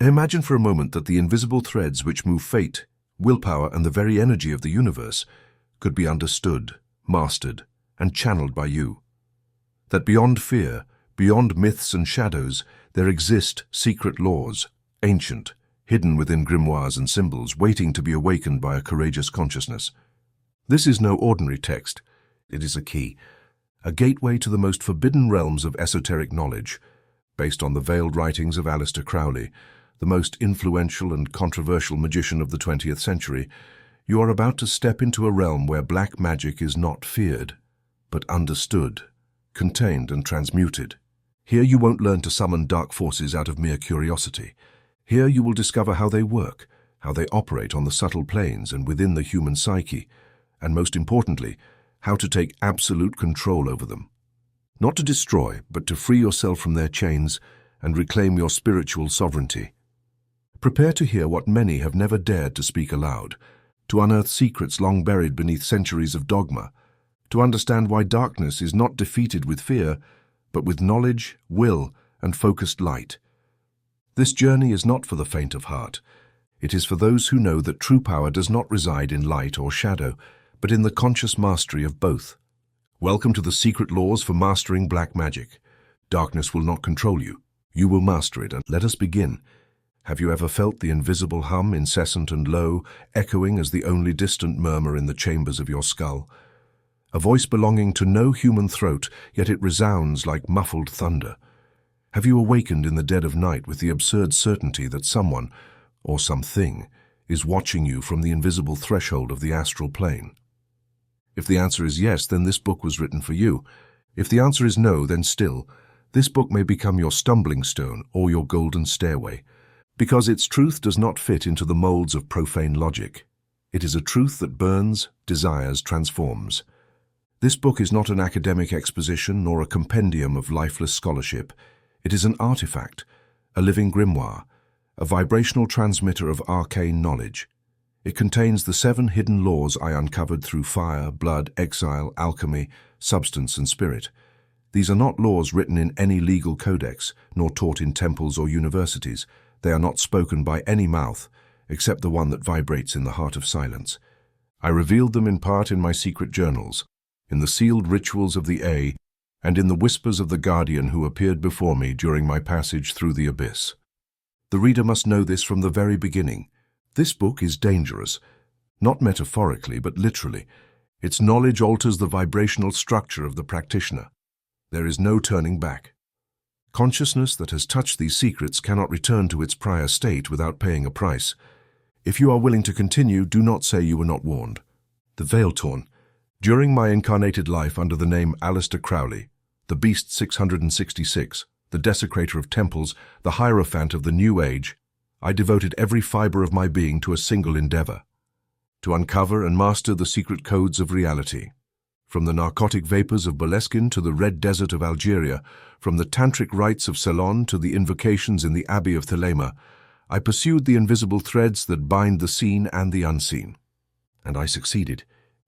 Imagine for a moment that the invisible threads which move fate, willpower, and the very energy of the universe could be understood, mastered, and channeled by you. That beyond fear, beyond myths and shadows, there exist secret laws, ancient, hidden within grimoires and symbols, waiting to be awakened by a courageous consciousness. This is no ordinary text. It is a key, a gateway to the most forbidden realms of esoteric knowledge, based on the veiled writings of Aleister Crowley, the most influential and controversial magician of the 20th century. You are about to step into a realm where black magic is not feared, but understood, contained and transmuted. Here you won't learn to summon dark forces out of mere curiosity. Here you will discover how they work, how they operate on the subtle planes and within the human psyche, and most importantly, how to take absolute control over them. Not to destroy, but to free yourself from their chains and reclaim your spiritual sovereignty. Prepare to hear what many have never dared to speak aloud, to unearth secrets long buried beneath centuries of dogma, to understand why darkness is not defeated with fear, but with knowledge, will, and focused light. This journey is not for the faint of heart. It is for those who know that true power does not reside in light or shadow, but in the conscious mastery of both. Welcome to the secret laws for mastering black magic. Darkness will not control you. You will master it, and let us begin. Have you ever felt the invisible hum, incessant and low, echoing as the only distant murmur in the chambers of your skull? A voice belonging to no human throat, yet it resounds like muffled thunder. Have you awakened in the dead of night with the absurd certainty that someone, or something, is watching you from the invisible threshold of the astral plane? If the answer is yes, then this book was written for you. If the answer is no, then still, this book may become your stumbling stone or your golden stairway, because its truth does not fit into the molds of profane logic. It is a truth that burns, desires, transforms. This book is not an academic exposition nor a compendium of lifeless scholarship. It is an artifact, a living grimoire, a vibrational transmitter of arcane knowledge. It contains the 7 hidden laws I uncovered through fire, blood, exile, alchemy, substance, and spirit. These are not laws written in any legal codex, nor taught in temples or universities. They are not spoken by any mouth, except the one that vibrates in the heart of silence. I revealed them in part in my secret journals, in the sealed rituals of the A, and in the whispers of the guardian who appeared before me during my passage through the abyss. The reader must know this from the very beginning. This book is dangerous, not metaphorically, but literally. Its knowledge alters the vibrational structure of the practitioner. There is no turning back. Consciousness that has touched these secrets cannot return to its prior state without paying a price. If you are willing to continue, do not say you were not warned. The Veil Torn. During my incarnated life under the name Aleister Crowley, the Beast 666, the desecrator of temples, the hierophant of the New Age, I devoted every fiber of my being to a single endeavor, to uncover and master the secret codes of reality. From the narcotic vapors of Boleskine to the red desert of Algeria, from the tantric rites of Ceylon to the invocations in the Abbey of Thelema, I pursued the invisible threads that bind the seen and the unseen. And I succeeded.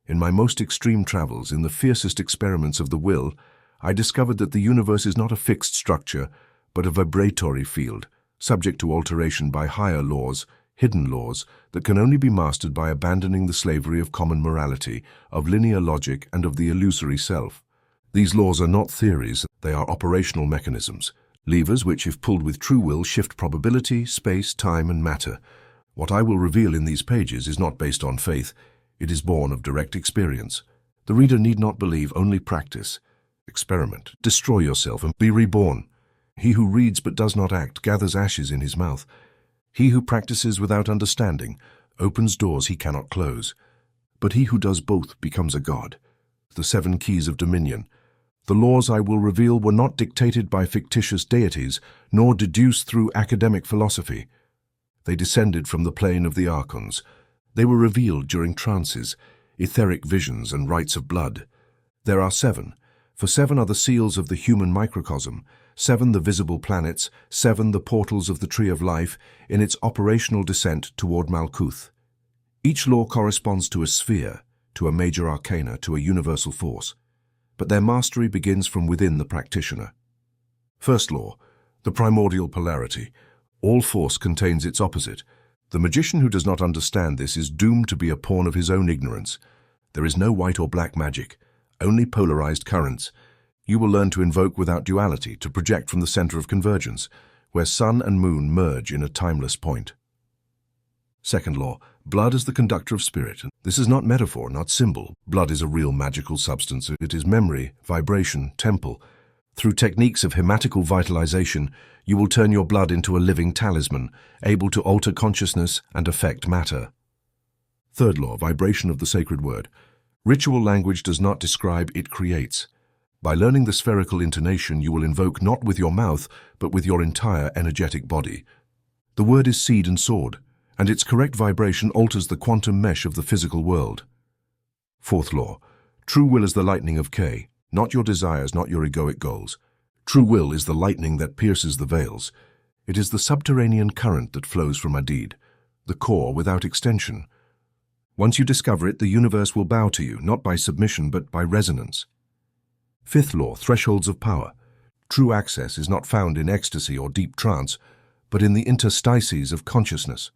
In my most extreme travels, in the fiercest experiments of the will, I discovered that the universe is not a fixed structure, but a vibratory field, subject to alteration by higher laws, hidden laws, that can only be mastered by abandoning the slavery of common morality, of linear logic, and of the illusory self. These laws are not theories, they are operational mechanisms, levers which, if pulled with true will, shift probability, space, time, and matter. What I will reveal in these pages is not based on faith, it is born of direct experience. The reader need not believe, only practice. Experiment, destroy yourself, and be reborn. He who reads but does not act gathers ashes in his mouth. He who practices without understanding opens doors he cannot close. But he who does both becomes a god. The 7 keys of dominion. The laws I will reveal were not dictated by fictitious deities, nor deduced through academic philosophy. They descended from the plane of the archons. They were revealed during trances, etheric visions, and rites of blood. There are 7, for 7 are the seals of the human microcosm, 7 the visible planets, 7 the portals of the Tree of Life in its operational descent toward Malkuth. Each law corresponds to a sphere, to a major arcana, to a universal force, but their mastery begins from within the practitioner. First law, the primordial polarity. All force contains its opposite. The magician who does not understand this is doomed to be a pawn of his own ignorance. There is no white or black magic, only polarized currents. You will learn to invoke without duality, to project from the center of convergence, where sun and moon merge in a timeless point. Second law, blood is the conductor of spirit. This is not metaphor, not symbol. Blood is a real magical substance. It is memory, vibration, temple. Through techniques of hematical vitalization, you will turn your blood into a living talisman, able to alter consciousness and affect matter. Third law, vibration of the sacred word. Ritual language does not describe, it creates. By learning the spherical intonation, you will invoke not with your mouth, but with your entire energetic body. The word is seed and sword, and its correct vibration alters the quantum mesh of the physical world. Fourth law, true will is the lightning of K, not your desires, not your egoic goals. True will is the lightning that pierces the veils. It is the subterranean current that flows from Adid, the core without extension. Once you discover it, the universe will bow to you, not by submission but by resonance. Fifth law, thresholds of power. True access is not found in ecstasy or deep trance, but in the interstices of consciousness.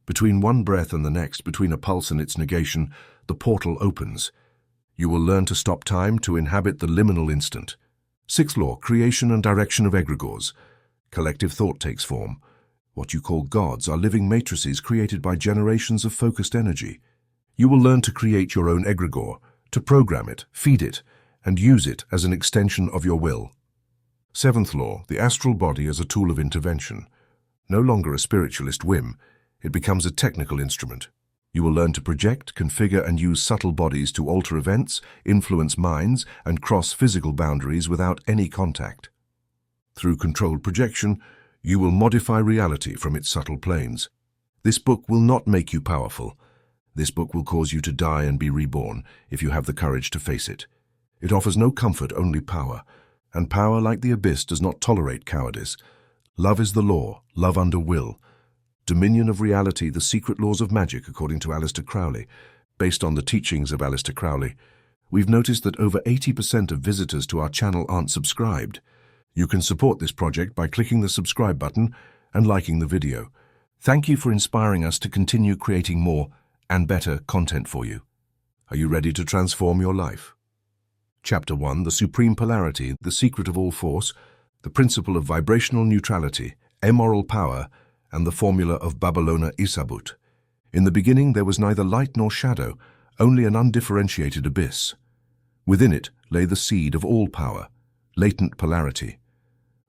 Between one breath and the next, between a pulse and its negation, the portal opens. You will learn to stop time, to inhabit the liminal instant. Sixth law, creation and direction of egregors. Collective thought takes form. What you call gods are living matrices created by generations of focused energy. You will learn to create your own egregor, to program it, feed it, and use it as an extension of your will. Seventh law, the astral body as a tool of intervention. No longer a spiritualist whim, it becomes a technical instrument. You will learn to project, configure, and use subtle bodies to alter events, influence minds, and cross physical boundaries without any contact. Through controlled projection, you will modify reality from its subtle planes. This book will not make you powerful. This book will cause you to die and be reborn if you have the courage to face it. It offers no comfort, only power. And power, like the abyss, does not tolerate cowardice. Love is the law, love under will. Dominion of reality, the secret laws of magic, according to Aleister Crowley. Based on the teachings of Aleister Crowley, we've noticed that over 80% of visitors to our channel aren't subscribed. You can support this project by clicking the subscribe button and liking the video. Thank you for inspiring us to continue creating more and better content for you. Are you ready to transform your life? Chapter 1, the supreme polarity, the secret of all force, the principle of vibrational neutrality, amoral power, and the formula of Babylona Isabut. In the beginning there was neither light nor shadow, only an undifferentiated abyss. Within it lay the seed of all power, latent polarity.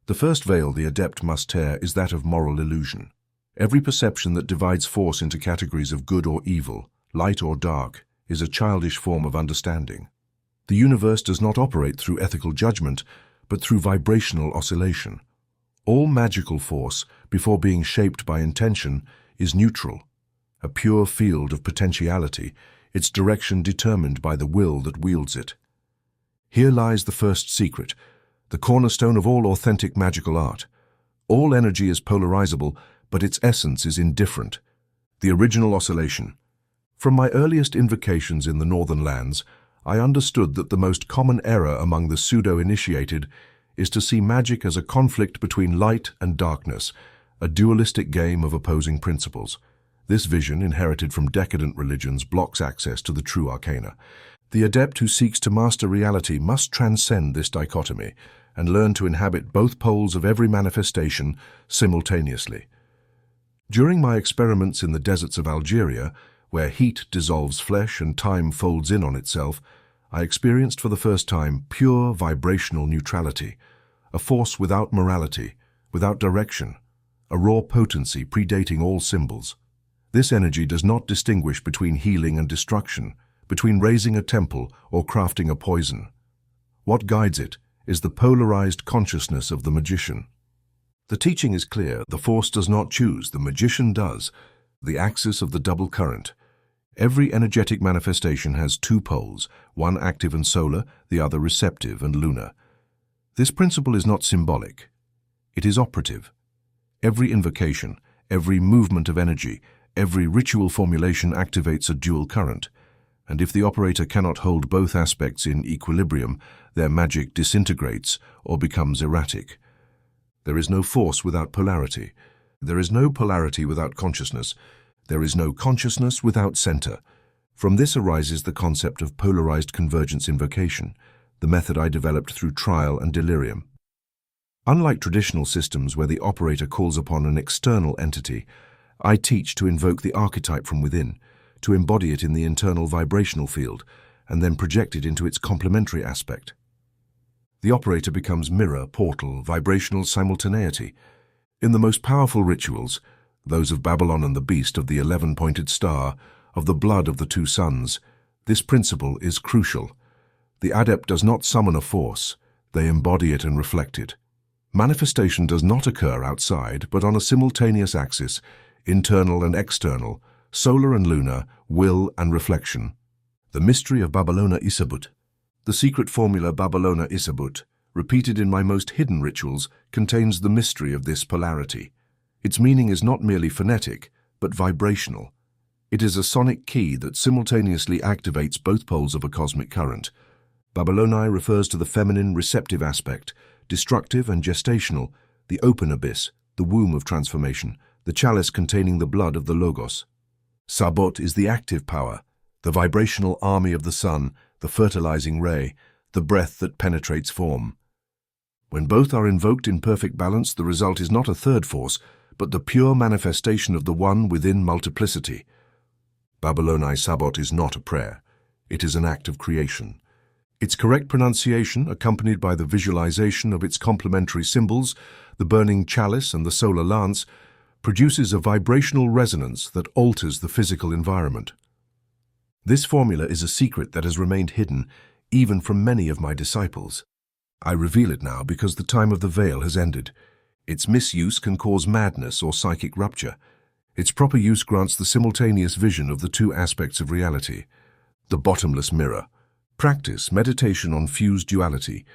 The first veil the adept must tear is that of moral illusion. Every perception that divides force into categories of good or evil, light or dark, is a childish form of understanding. The universe does not operate through ethical judgment, but through vibrational oscillation. All magical force, before being shaped by intention, is neutral, a pure field of potentiality, its direction determined by the will that wields it. Here lies the first secret, the cornerstone of all authentic magical art. All energy is polarizable, but its essence is indifferent. The original oscillation. From my earliest invocations in the northern lands, I understood that the most common error among the pseudo-initiated is to see magic as a conflict between light and darkness, a dualistic game of opposing principles. This vision, inherited from decadent religions, blocks access to the true arcana. The adept who seeks to master reality must transcend this dichotomy and learn to inhabit both poles of every manifestation simultaneously. During my experiments in the deserts of Algeria, where heat dissolves flesh and time folds in on itself, I experienced for the first time pure vibrational neutrality, a force without morality, without direction, a raw potency predating all symbols. This energy does not distinguish between healing and destruction, between raising a temple or crafting a poison. What guides it is the polarized consciousness of the magician. The teaching is clear: the force does not choose, the magician does, the axis of the double current. Every energetic manifestation has two poles, one active and solar, the other receptive and lunar. This principle is not symbolic. It is operative. Every invocation, every movement of energy, every ritual formulation activates a dual current, and if the operator cannot hold both aspects in equilibrium, their magic disintegrates or becomes erratic. There is no force without polarity. There is no polarity without consciousness. There is no consciousness without center. From this arises the concept of polarized convergence invocation, the method I developed through trial and delirium. Unlike traditional systems where the operator calls upon an external entity, I teach to invoke the archetype from within, to embody it in the internal vibrational field, and then project it into its complementary aspect. The operator becomes mirror, portal, vibrational simultaneity. In the most powerful rituals, those of Babylon and the beast, of the 11-pointed star, of the blood of the two suns, this principle is crucial. The adept does not summon a force, they embody it and reflect it. Manifestation does not occur outside, but on a simultaneous axis, internal and external, solar and lunar, will and reflection. The mystery of Babylona Isabut. The secret formula Babylona Isabut, repeated in my most hidden rituals, contains the mystery of this polarity. Its meaning is not merely phonetic, but vibrational. It is a sonic key that simultaneously activates both poles of a cosmic current. Babyloni refers to the feminine receptive aspect, destructive and gestational, the open abyss, the womb of transformation, the chalice containing the blood of the Logos. Sabot is the active power, the vibrational army of the sun, the fertilizing ray, the breath that penetrates form. When both are invoked in perfect balance, the result is not a third force, but the pure manifestation of the one within multiplicity. Babyloni Sabot is not a prayer. It is an act of creation. Its correct pronunciation, accompanied by the visualization of its complementary symbols, the burning chalice and the solar lance, produces a vibrational resonance that alters the physical environment. This formula is a secret that has remained hidden, even from many of my disciples. I reveal it now because the time of the veil has ended. Its misuse can cause madness or psychic rupture. Its proper use grants the simultaneous vision of the two aspects of reality. The bottomless mirror. Practice meditation on fused duality.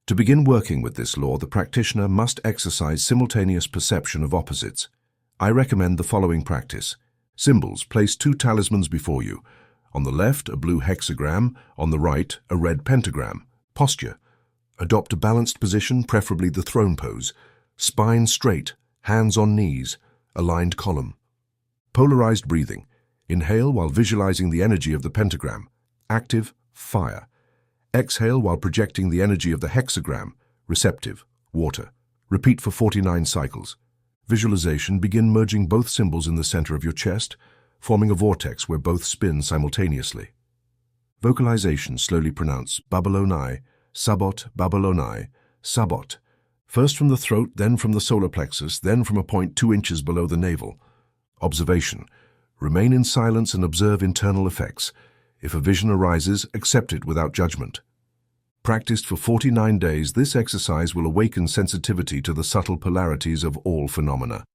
To begin working with this law, the practitioner must exercise simultaneous perception of opposites. I recommend the following practice. Symbols. Place two talismans before you. On the left, a blue hexagram. On the right, a red pentagram. Posture. Adopt a balanced position, preferably the throne pose. Spine straight, hands on knees, aligned column. Polarized breathing. Inhale while visualizing the energy of the pentagram. Active, fire. Exhale while projecting the energy of the hexagram. Receptive, water. Repeat for 49 cycles. Visualization. Begin merging both symbols in the center of your chest, forming a vortex where both spin simultaneously. Vocalization. Slowly pronounce Babyloni, Sabot, Babyloni, Sabot. First from the throat, then from the solar plexus, then from a point 2 inches below the navel. Observation. Remain in silence and observe internal effects. If a vision arises, accept it without judgment. Practiced for 49 days, this exercise will awaken sensitivity to the subtle polarities of all phenomena.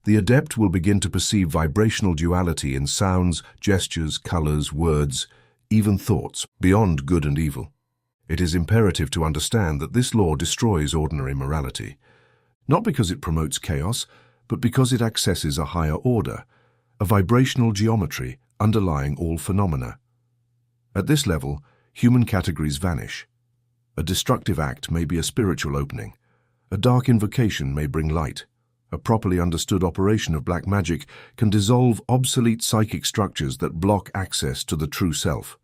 The adept will begin to perceive vibrational duality in sounds, gestures, colors, words, even thoughts, beyond good and evil. It is imperative to understand that this law destroys ordinary morality, not because it promotes chaos, but because it accesses a higher order, a vibrational geometry underlying all phenomena. At this level, human categories vanish. A destructive act may be a spiritual opening. A dark invocation may bring light. A properly understood operation of black magic can dissolve obsolete psychic structures that block access to the true self.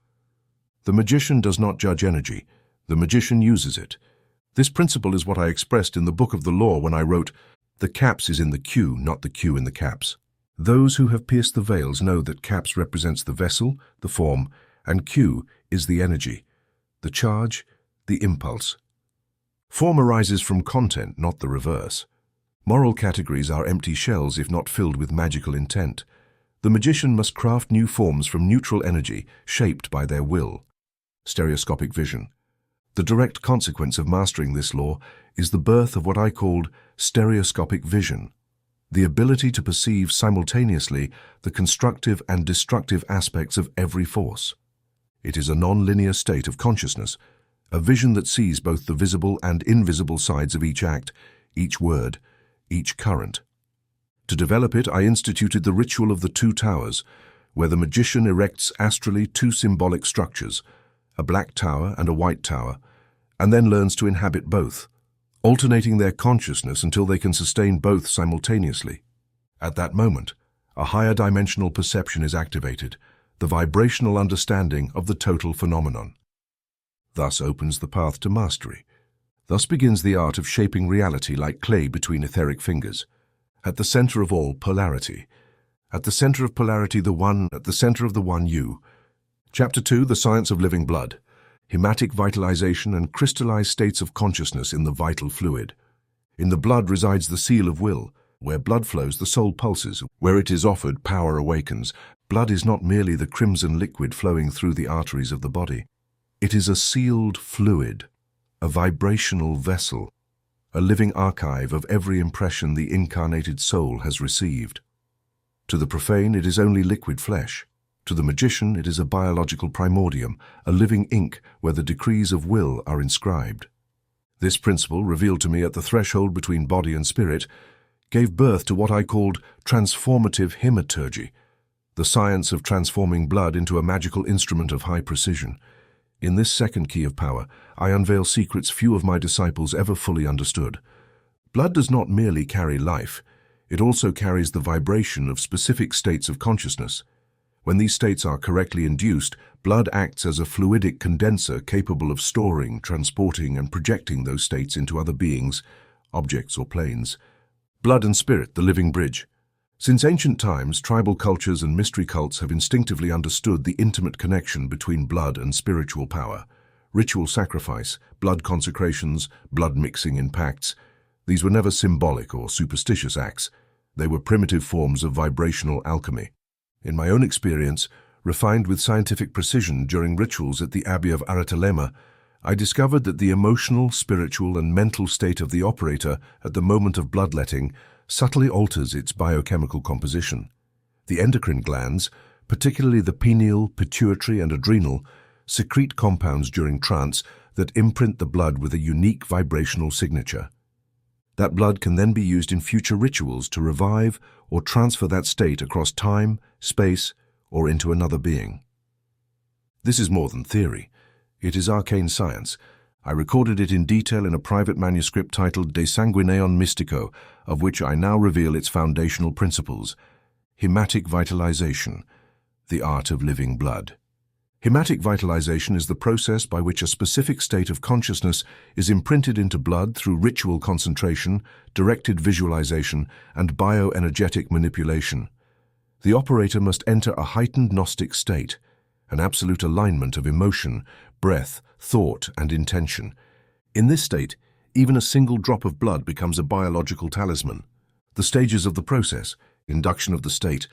The magician does not judge energy. The magician uses it. This principle is what I expressed in the Book of the Law when I wrote, "The caps is in the Q, not the Q in the caps." Those who have pierced the veils know that caps represents the vessel, the form, and Q is the energy, the charge, the impulse. Form arises from content, not the reverse. Moral categories are empty shells if not filled with magical intent. The magician must craft new forms from neutral energy, shaped by their will. Stereoscopic vision. The direct consequence of mastering this law is the birth of what I called stereoscopic vision, the ability to perceive simultaneously the constructive and destructive aspects of every force. It is a non-linear state of consciousness, a vision that sees both the visible and invisible sides of each act, each word, each current. To develop it, I instituted the ritual of the two towers, where the magician erects astrally two symbolic structures, a black tower and a white tower, and then learns to inhabit both. alternating their consciousness until they can sustain both simultaneously. At that moment, a higher dimensional perception is activated, the vibrational understanding of the total phenomenon. Thus opens the path to mastery. Thus begins the art of shaping reality like clay between etheric fingers. At the center of all, polarity. At the center of polarity, the one, at the center of the one, you. Chapter 2, The Science of Living Blood. Hematic vitalization and crystallized states of consciousness in the vital fluid. In the blood resides the seal of will. Where blood flows, the soul pulses. Where it is offered, power awakens. Blood is not merely the crimson liquid flowing through the arteries of the body. It is a sealed fluid, a vibrational vessel, a living archive of every impression the incarnated soul has received. To the profane, it is only liquid flesh. To the magician, it is a biological primordium, a living ink where the decrees of will are inscribed. This principle, revealed to me at the threshold between body and spirit, gave birth to what I called transformative hematurgy, the science of transforming blood into a magical instrument of high precision. In this second key of power, I unveil secrets few of my disciples ever fully understood. Blood does not merely carry life, it also carries the vibration of specific states of consciousness. When these states are correctly induced, blood acts as a fluidic condenser capable of storing, transporting, and projecting those states into other beings, objects, or planes. Blood and spirit, the living bridge. Since ancient times, tribal cultures and mystery cults have instinctively understood the intimate connection between blood and spiritual power. Ritual sacrifice, blood consecrations, blood mixing in pacts. These were never symbolic or superstitious acts. They were primitive forms of vibrational alchemy. In my own experience, refined with scientific precision during rituals at the Abbey of Aratalema, I discovered that the emotional, spiritual, and mental state of the operator at the moment of bloodletting subtly alters its biochemical composition. The endocrine glands, particularly the pineal, pituitary, and adrenal, secrete compounds during trance that imprint the blood with a unique vibrational signature. That blood can then be used in future rituals to revive or transfer that state across time, space, or into another being. This is more than theory. It is arcane science. I recorded it in detail in a private manuscript titled De Sanguineon Mystico, of which I now reveal its foundational principles. Hematic vitalization, the art of living blood. Hematic vitalization is the process by which a specific state of consciousness is imprinted into blood through ritual concentration, directed visualization, and bioenergetic manipulation. The operator must enter a heightened Gnostic state, an absolute alignment of emotion, breath, thought, and intention. In this state, even a single drop of blood becomes a biological talisman. The stages of the process: induction of the state,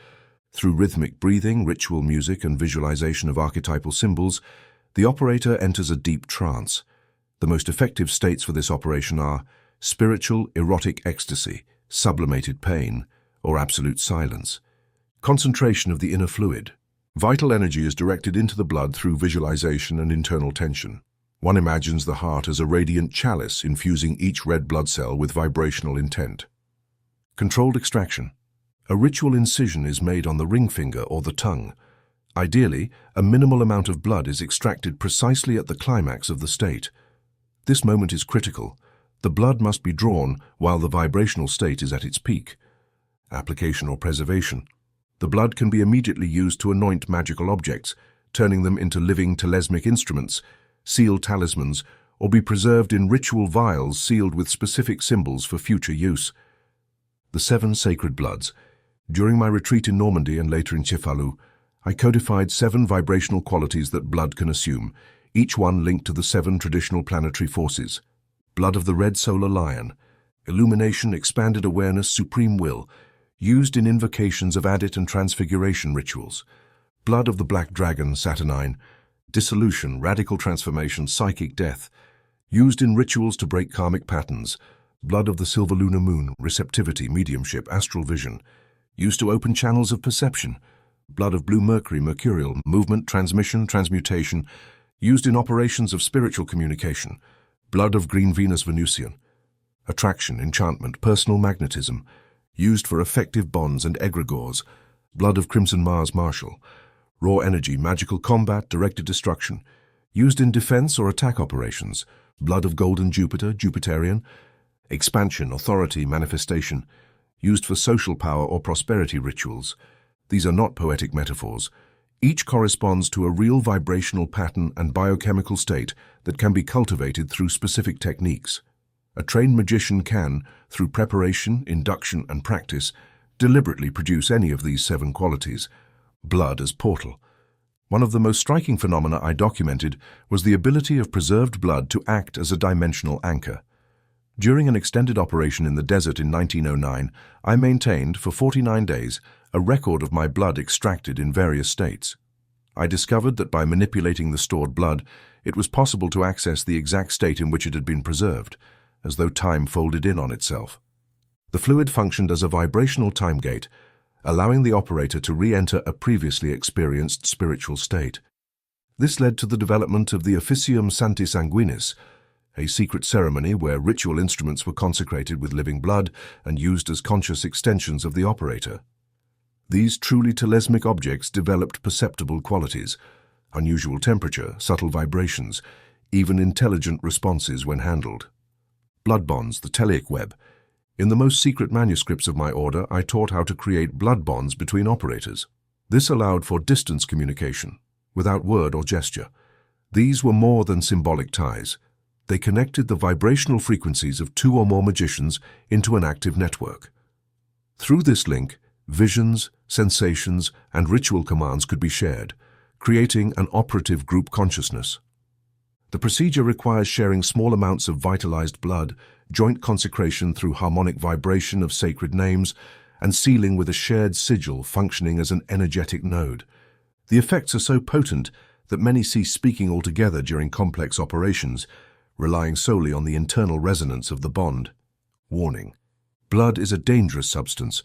through rhythmic breathing, ritual music, and visualization of archetypal symbols, the operator enters a deep trance. The most effective states for this operation are spiritual erotic ecstasy, sublimated pain, or absolute silence. Concentration of the inner fluid. Vital energy is directed into the blood through visualization and internal tension. One imagines the heart as a radiant chalice infusing each red blood cell with vibrational intent. Controlled extraction. A ritual incision is made on the ring finger or the tongue. Ideally, a minimal amount of blood is extracted precisely at the climax of the state. This moment is critical. The blood must be drawn while the vibrational state is at its peak. Application or preservation. The blood can be immediately used to anoint magical objects, turning them into living telesmic instruments, sealed talismans, or be preserved in ritual vials sealed with specific symbols for future use. The 7 sacred bloods. During my retreat in Normandy and later in Cefalù, I codified 7 vibrational qualities that blood can assume, each one linked to the 7 traditional planetary forces. Blood of the red solar lion. Illumination, expanded awareness, supreme will, used in invocations of adit and transfiguration rituals. Blood of the black dragon, Saturnine. Dissolution, radical transformation, psychic death, used in rituals to break karmic patterns. Blood of the silver lunar moon, receptivity, mediumship, astral vision, used to open channels of perception. Blood of blue mercury, mercurial, movement, transmission, transmutation, used in operations of spiritual communication. Blood of green Venus, Venusian, attraction, enchantment, personal magnetism, used for effective bonds and egregors. Blood of crimson Mars, martial, raw energy, magical combat, directed destruction, used in defense or attack operations. Blood of golden Jupiter, Jupiterian, expansion, authority, manifestation, used for social power or prosperity rituals. These are not poetic metaphors. Each corresponds to a real vibrational pattern and biochemical state that can be cultivated through specific techniques. A trained magician can, through preparation, induction, and practice, deliberately produce any of these 7 qualities. Blood as portal. One of the most striking phenomena I documented was the ability of preserved blood to act as a dimensional anchor. During an extended operation in the desert in 1909, I maintained, for 49 days, a record of my blood extracted in various states. I discovered that by manipulating the stored blood, it was possible to access the exact state in which it had been preserved, as though time folded in on itself. The fluid functioned as a vibrational time gate, allowing the operator to re-enter a previously experienced spiritual state. This led to the development of the Officium Sancti Sanguinis, a secret ceremony where ritual instruments were consecrated with living blood and used as conscious extensions of the operator. These truly telesmic objects developed perceptible qualities, unusual temperature, subtle vibrations, even intelligent responses when handled. Blood bonds, the telic web. In the most secret manuscripts of my order, I taught how to create blood bonds between operators. This allowed for distance communication, without word or gesture. These were more than symbolic ties. They connected the vibrational frequencies of 2 or more magicians into an active network. Through this link, visions, sensations, and ritual commands could be shared, creating an operative group consciousness. The procedure requires sharing small amounts of vitalized blood, joint consecration through harmonic vibration of sacred names, and sealing with a shared sigil functioning as an energetic node. The effects are so potent that many cease speaking altogether during complex operations, relying solely on the internal resonance of the bond. Warning: blood is a dangerous substance,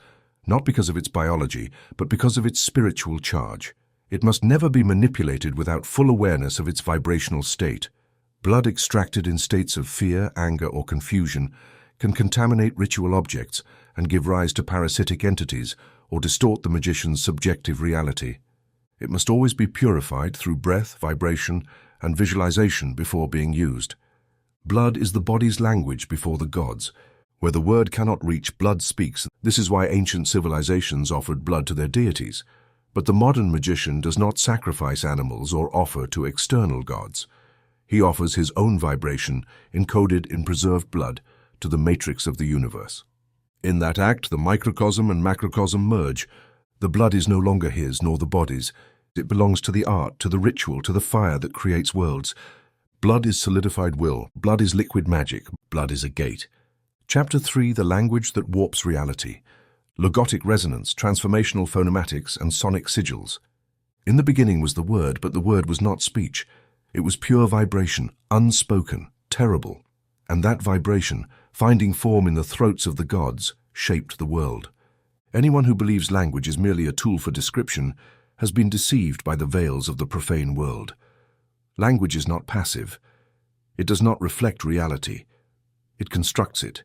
not because of its biology, but because of its spiritual charge. It must never be manipulated without full awareness of its vibrational state. Blood extracted in states of fear, anger, or confusion can contaminate ritual objects and give rise to parasitic entities or distort the magician's subjective reality. It must always be purified through breath, vibration, and visualization before being used. Blood is the body's language before the gods. Where the word cannot reach, blood speaks. This is why ancient civilizations offered blood to their deities. But the modern magician does not sacrifice animals or offer to external gods. He offers his own vibration, encoded in preserved blood, to the matrix of the universe. In that act, the microcosm and macrocosm merge. The blood is no longer his nor the body's. It belongs to the art, to the ritual, to the fire that creates worlds. Blood is solidified will. Blood is liquid magic. Blood is a gate. Chapter 3, the language that warps reality. Logotic resonance, transformational phonematics, and sonic sigils. In the beginning was the word, but the word was not speech. It was pure vibration, unspoken, terrible. And that vibration, finding form in the throats of the gods, shaped the world. Anyone who believes language is merely a tool for description has been deceived by the veils of the profane world. Language is not passive. It does not reflect reality. It constructs it.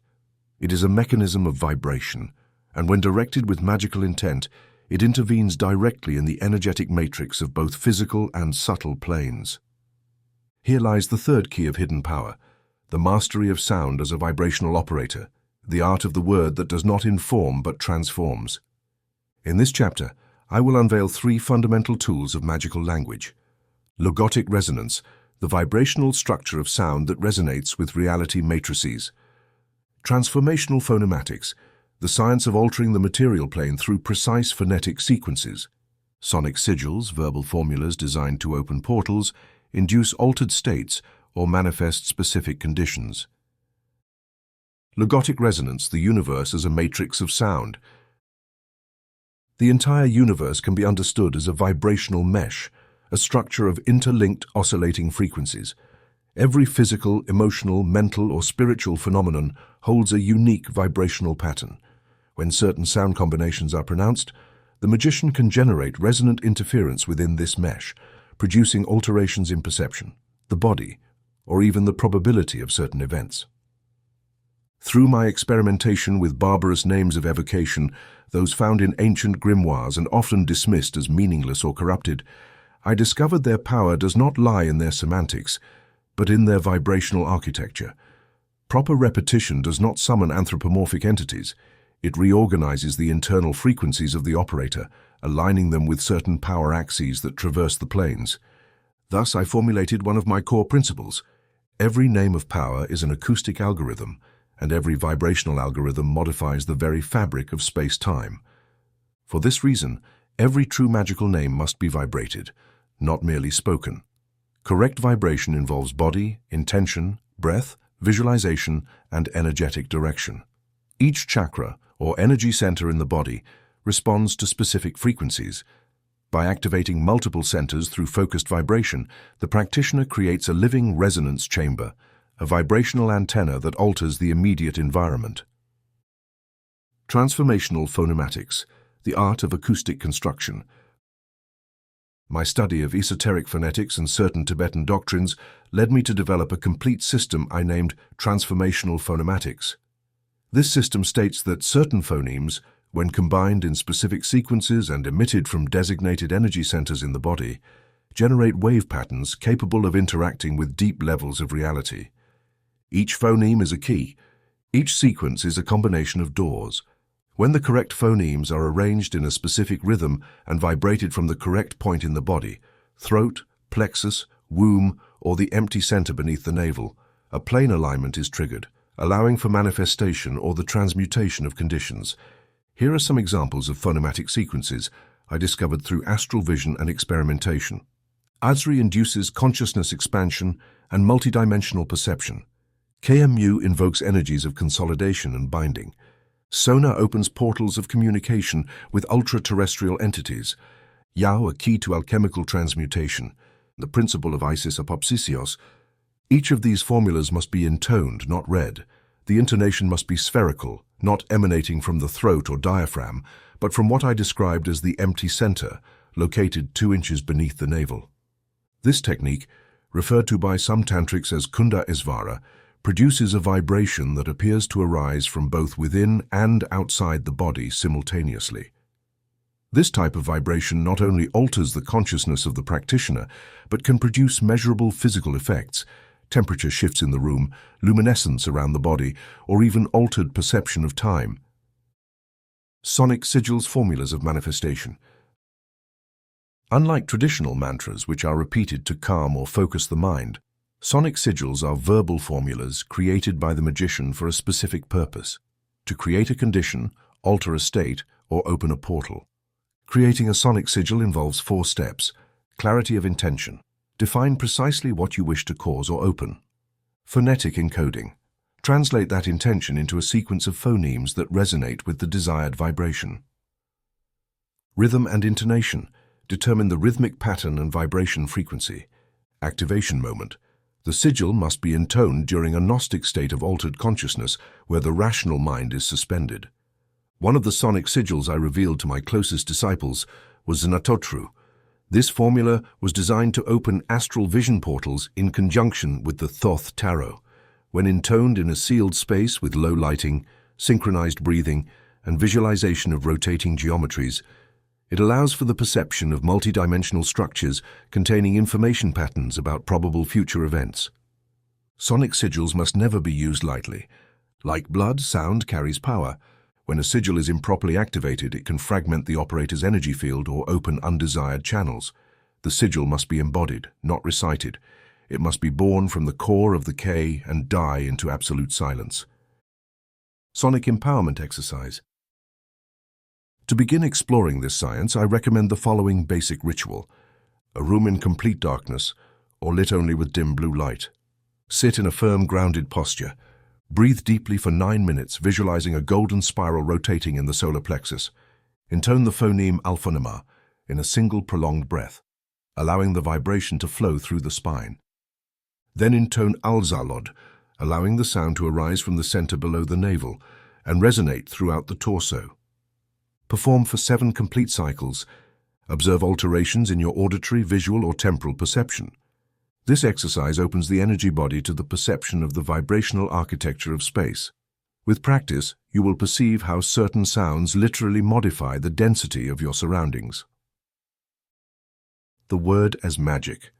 It is a mechanism of vibration, and when directed with magical intent, it intervenes directly in the energetic matrix of both physical and subtle planes. Here lies the third key of hidden power, the mastery of sound as a vibrational operator, the art of the word that does not inform but transforms. In this chapter, I will unveil 3 fundamental tools of magical language. Logotic resonance, the vibrational structure of sound that resonates with reality matrices. Transformational phonematics, the science of altering the material plane through precise phonetic sequences. Sonic sigils, verbal formulas designed to open portals, induce altered states, or manifest specific conditions. Logotic resonance, the universe as a matrix of sound. The entire universe can be understood as a vibrational mesh, a structure of interlinked oscillating frequencies. Every physical, emotional, mental, or spiritual phenomenon holds a unique vibrational pattern. When certain sound combinations are pronounced, the magician can generate resonant interference within this mesh, producing alterations in perception, the body, or even the probability of certain events. Through my experimentation with barbarous names of evocation, those found in ancient grimoires and often dismissed as meaningless or corrupted, I discovered their power does not lie in their semantics, but in their vibrational architecture. Proper repetition does not summon anthropomorphic entities. It reorganizes the internal frequencies of the operator, aligning them with certain power axes that traverse the planes. Thus, I formulated one of my core principles. Every name of power is an acoustic algorithm, and every vibrational algorithm modifies the very fabric of space-time. For this reason, every true magical name must be vibrated, not merely spoken. Correct vibration involves body, intention, breath, visualization, and energetic direction. Each chakra, or energy center in the body, responds to specific frequencies. By activating multiple centers through focused vibration, the practitioner creates a living resonance chamber, a vibrational antenna that alters the immediate environment. Transformational phonematics, the art of acoustic construction. My study of esoteric phonetics and certain Tibetan doctrines led me to develop a complete system I named transformational phonematics. This system states that certain phonemes, when combined in specific sequences and emitted from designated energy centers in the body, generate wave patterns capable of interacting with deep levels of reality. Each phoneme is a key. Each sequence is a combination of doors. When the correct phonemes are arranged in a specific rhythm and vibrated from the correct point in the body, throat, plexus, womb, or the empty center beneath the navel, a plane alignment is triggered, allowing for manifestation or the transmutation of conditions. Here are some examples of phonematic sequences I discovered through astral vision and experimentation. Azri induces consciousness expansion and multidimensional perception. KMU invokes energies of consolidation and binding. Sona opens portals of communication with ultra-terrestrial entities. Yao, a key to alchemical transmutation. The principle of Isis apopsysios. Each of these formulas must be intoned, not read. The intonation must be spherical, not emanating from the throat or diaphragm, but from what I described as the empty center, located 2 inches beneath the navel. This technique, referred to by some tantrics as Kunda Isvara, produces a vibration that appears to arise from both within and outside the body simultaneously. This type of vibration not only alters the consciousness of the practitioner, but can produce measurable physical effects, temperature shifts in the room, luminescence around the body, or even altered perception of time. Sonic sigils, formulas of manifestation. Unlike traditional mantras, which are repeated to calm or focus the mind, sonic sigils are verbal formulas created by the magician for a specific purpose: to create a condition, alter a state, or open a portal. Creating a sonic sigil involves 4 steps. Clarity of intention. Define precisely what you wish to cause or open. Phonetic encoding. Translate that intention into a sequence of phonemes that resonate with the desired vibration. Rhythm and intonation. Determine the rhythmic pattern and vibration frequency. Activation moment. The sigil must be intoned during a Gnostic state of altered consciousness where the rational mind is suspended. One of the sonic sigils I revealed to my closest disciples was Znatotru. This formula was designed to open astral vision portals in conjunction with the Thoth tarot. When intoned in a sealed space with low lighting, synchronized breathing, and visualization of rotating geometries, it allows for the perception of multidimensional structures containing information patterns about probable future events. Sonic sigils must never be used lightly. Like blood, sound carries power. When a sigil is improperly activated, it can fragment the operator's energy field or open undesired channels. The sigil must be embodied, not recited. It must be born from the core of the K and die into absolute silence. Sonic empowerment exercise. To begin exploring this science, I recommend the following basic ritual: a room in complete darkness, or lit only with dim blue light. Sit in a firm, grounded posture. Breathe deeply for 9 minutes, visualizing a golden spiral rotating in the solar plexus. Intone the phoneme alphonema in a single prolonged breath, allowing the vibration to flow through the spine. Then intone alzalod, allowing the sound to arise from the center below the navel and resonate throughout the torso. Perform for 7 complete cycles. Observe alterations in your auditory, visual, or temporal perception. This exercise opens the energy body to the perception of the vibrational architecture of space. With practice, you will perceive how certain sounds literally modify the density of your surroundings. The word as magic.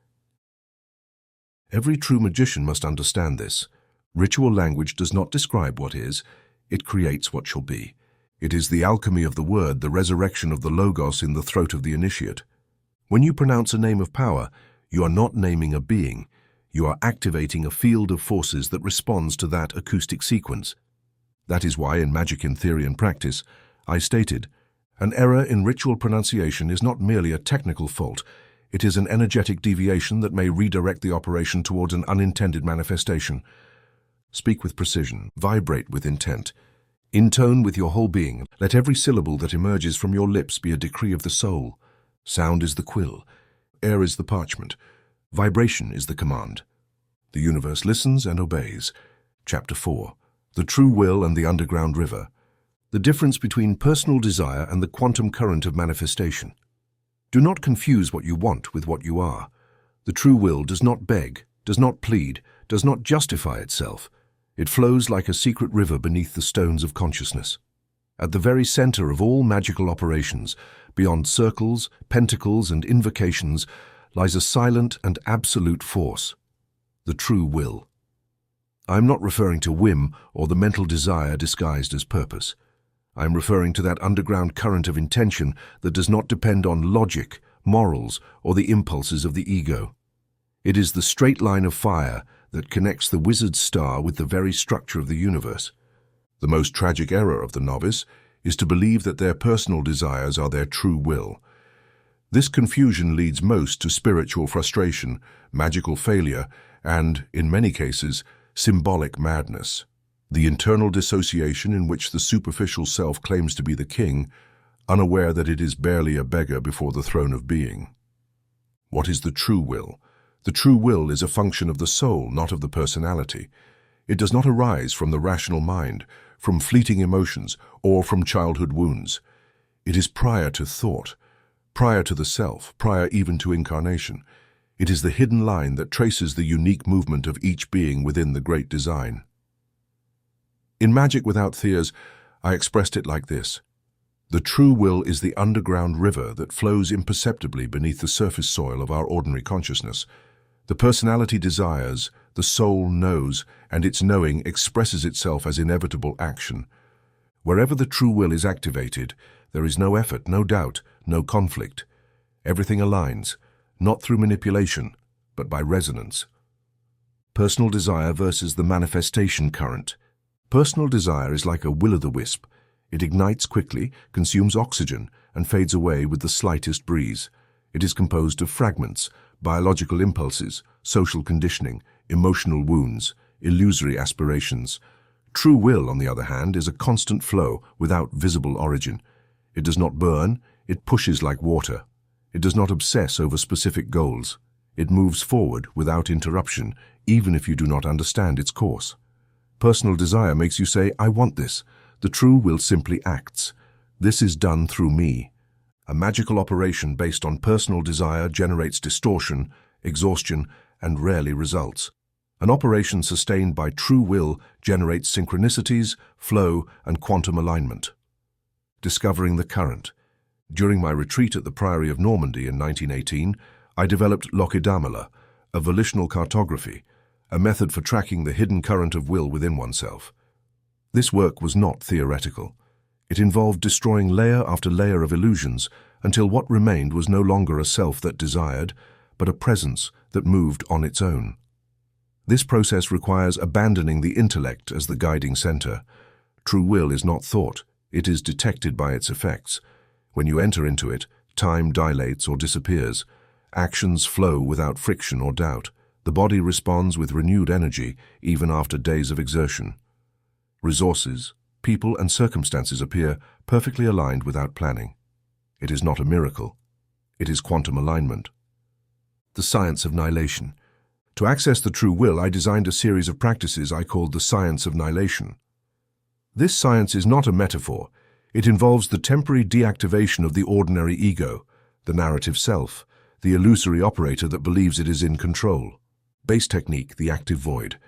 Every true magician must understand this. Ritual language does not describe what is, it creates what shall be. It is the alchemy of the word, the resurrection of the logos in the throat of the initiate. When you pronounce a name of power, you are not naming a being. You are activating a field of forces that responds to that acoustic sequence. That is why in Magic in Theory and Practice, I stated, an error in ritual pronunciation is not merely a technical fault, it is an energetic deviation that may redirect the operation towards an unintended manifestation. Speak with precision, vibrate with intent. Intone with your whole being. Let every syllable that emerges from your lips be a decree of the soul. Sound is the quill. Air is the parchment. Vibration is the command. The universe listens and obeys. Chapter 4. The True Will and the Underground River. The difference between personal desire and the quantum current of manifestation. Do not confuse what you want with what you are. The true will does not beg, does not plead, does not justify itself. It flows like a secret river beneath the stones of consciousness. At the very center of all magical operations, beyond circles, pentacles, and invocations, lies a silent and absolute force, the true will. I am not referring to whim or the mental desire disguised as purpose. I am referring to that underground current of intention that does not depend on logic, morals, or the impulses of the ego. It is the straight line of fire that connects the wizard's star with the very structure of the universe. The most tragic error of the novice is to believe that their personal desires are their true will. This confusion leads most to spiritual frustration, magical failure, and, in many cases, symbolic madness. The internal dissociation in which the superficial self claims to be the king, unaware that it is barely a beggar before the throne of being. What is the true will? The true will is a function of the soul, not of the personality. It does not arise from the rational mind, from fleeting emotions, or from childhood wounds. It is prior to thought, prior to the self, prior even to incarnation. It is the hidden line that traces the unique movement of each being within the great design. In Magic Without Fears, I expressed it like this. The true will is the underground river that flows imperceptibly beneath the surface soil of our ordinary consciousness. The personality desires, the soul knows, and its knowing expresses itself as inevitable action. Wherever the true will is activated, there is no effort, no doubt, no conflict. Everything aligns, not through manipulation, but by resonance. Personal desire versus the manifestation current. Personal desire is like a will-o'-the-wisp. It ignites quickly, consumes oxygen, and fades away with the slightest breeze. It is composed of fragments, biological impulses, social conditioning, emotional wounds, illusory aspirations. True will, on the other hand, is a constant flow without visible origin. It does not burn, it pushes like water. It does not obsess over specific goals. It moves forward without interruption, even if you do not understand its course. Personal desire makes you say, I want this. The true will simply acts. This is done through me. A magical operation based on personal desire generates distortion, exhaustion, and rarely results. An operation sustained by true will generates synchronicities, flow, and quantum alignment. Discovering the current. During my retreat at the Priory of Normandy in 1918, I developed Lochidamala, a volitional cartography, a method for tracking the hidden current of will within oneself. This work was not theoretical. It involved destroying layer after layer of illusions until what remained was no longer a self that desired, but a presence that moved on its own. This process requires abandoning the intellect as the guiding center. True will is not thought, it is detected by its effects. When you enter into it, time dilates or disappears. Actions flow without friction or doubt. The body responds with renewed energy even after days of exertion. Resources, people, and circumstances appear perfectly aligned without planning. It is not a miracle. It is quantum alignment. The science of nihilation. To access the true will, I designed a series of practices I called the science of nihilation. This science is not a metaphor. It involves the temporary deactivation of the ordinary ego, the narrative self, the illusory operator that believes it is in control. Base technique, the active void.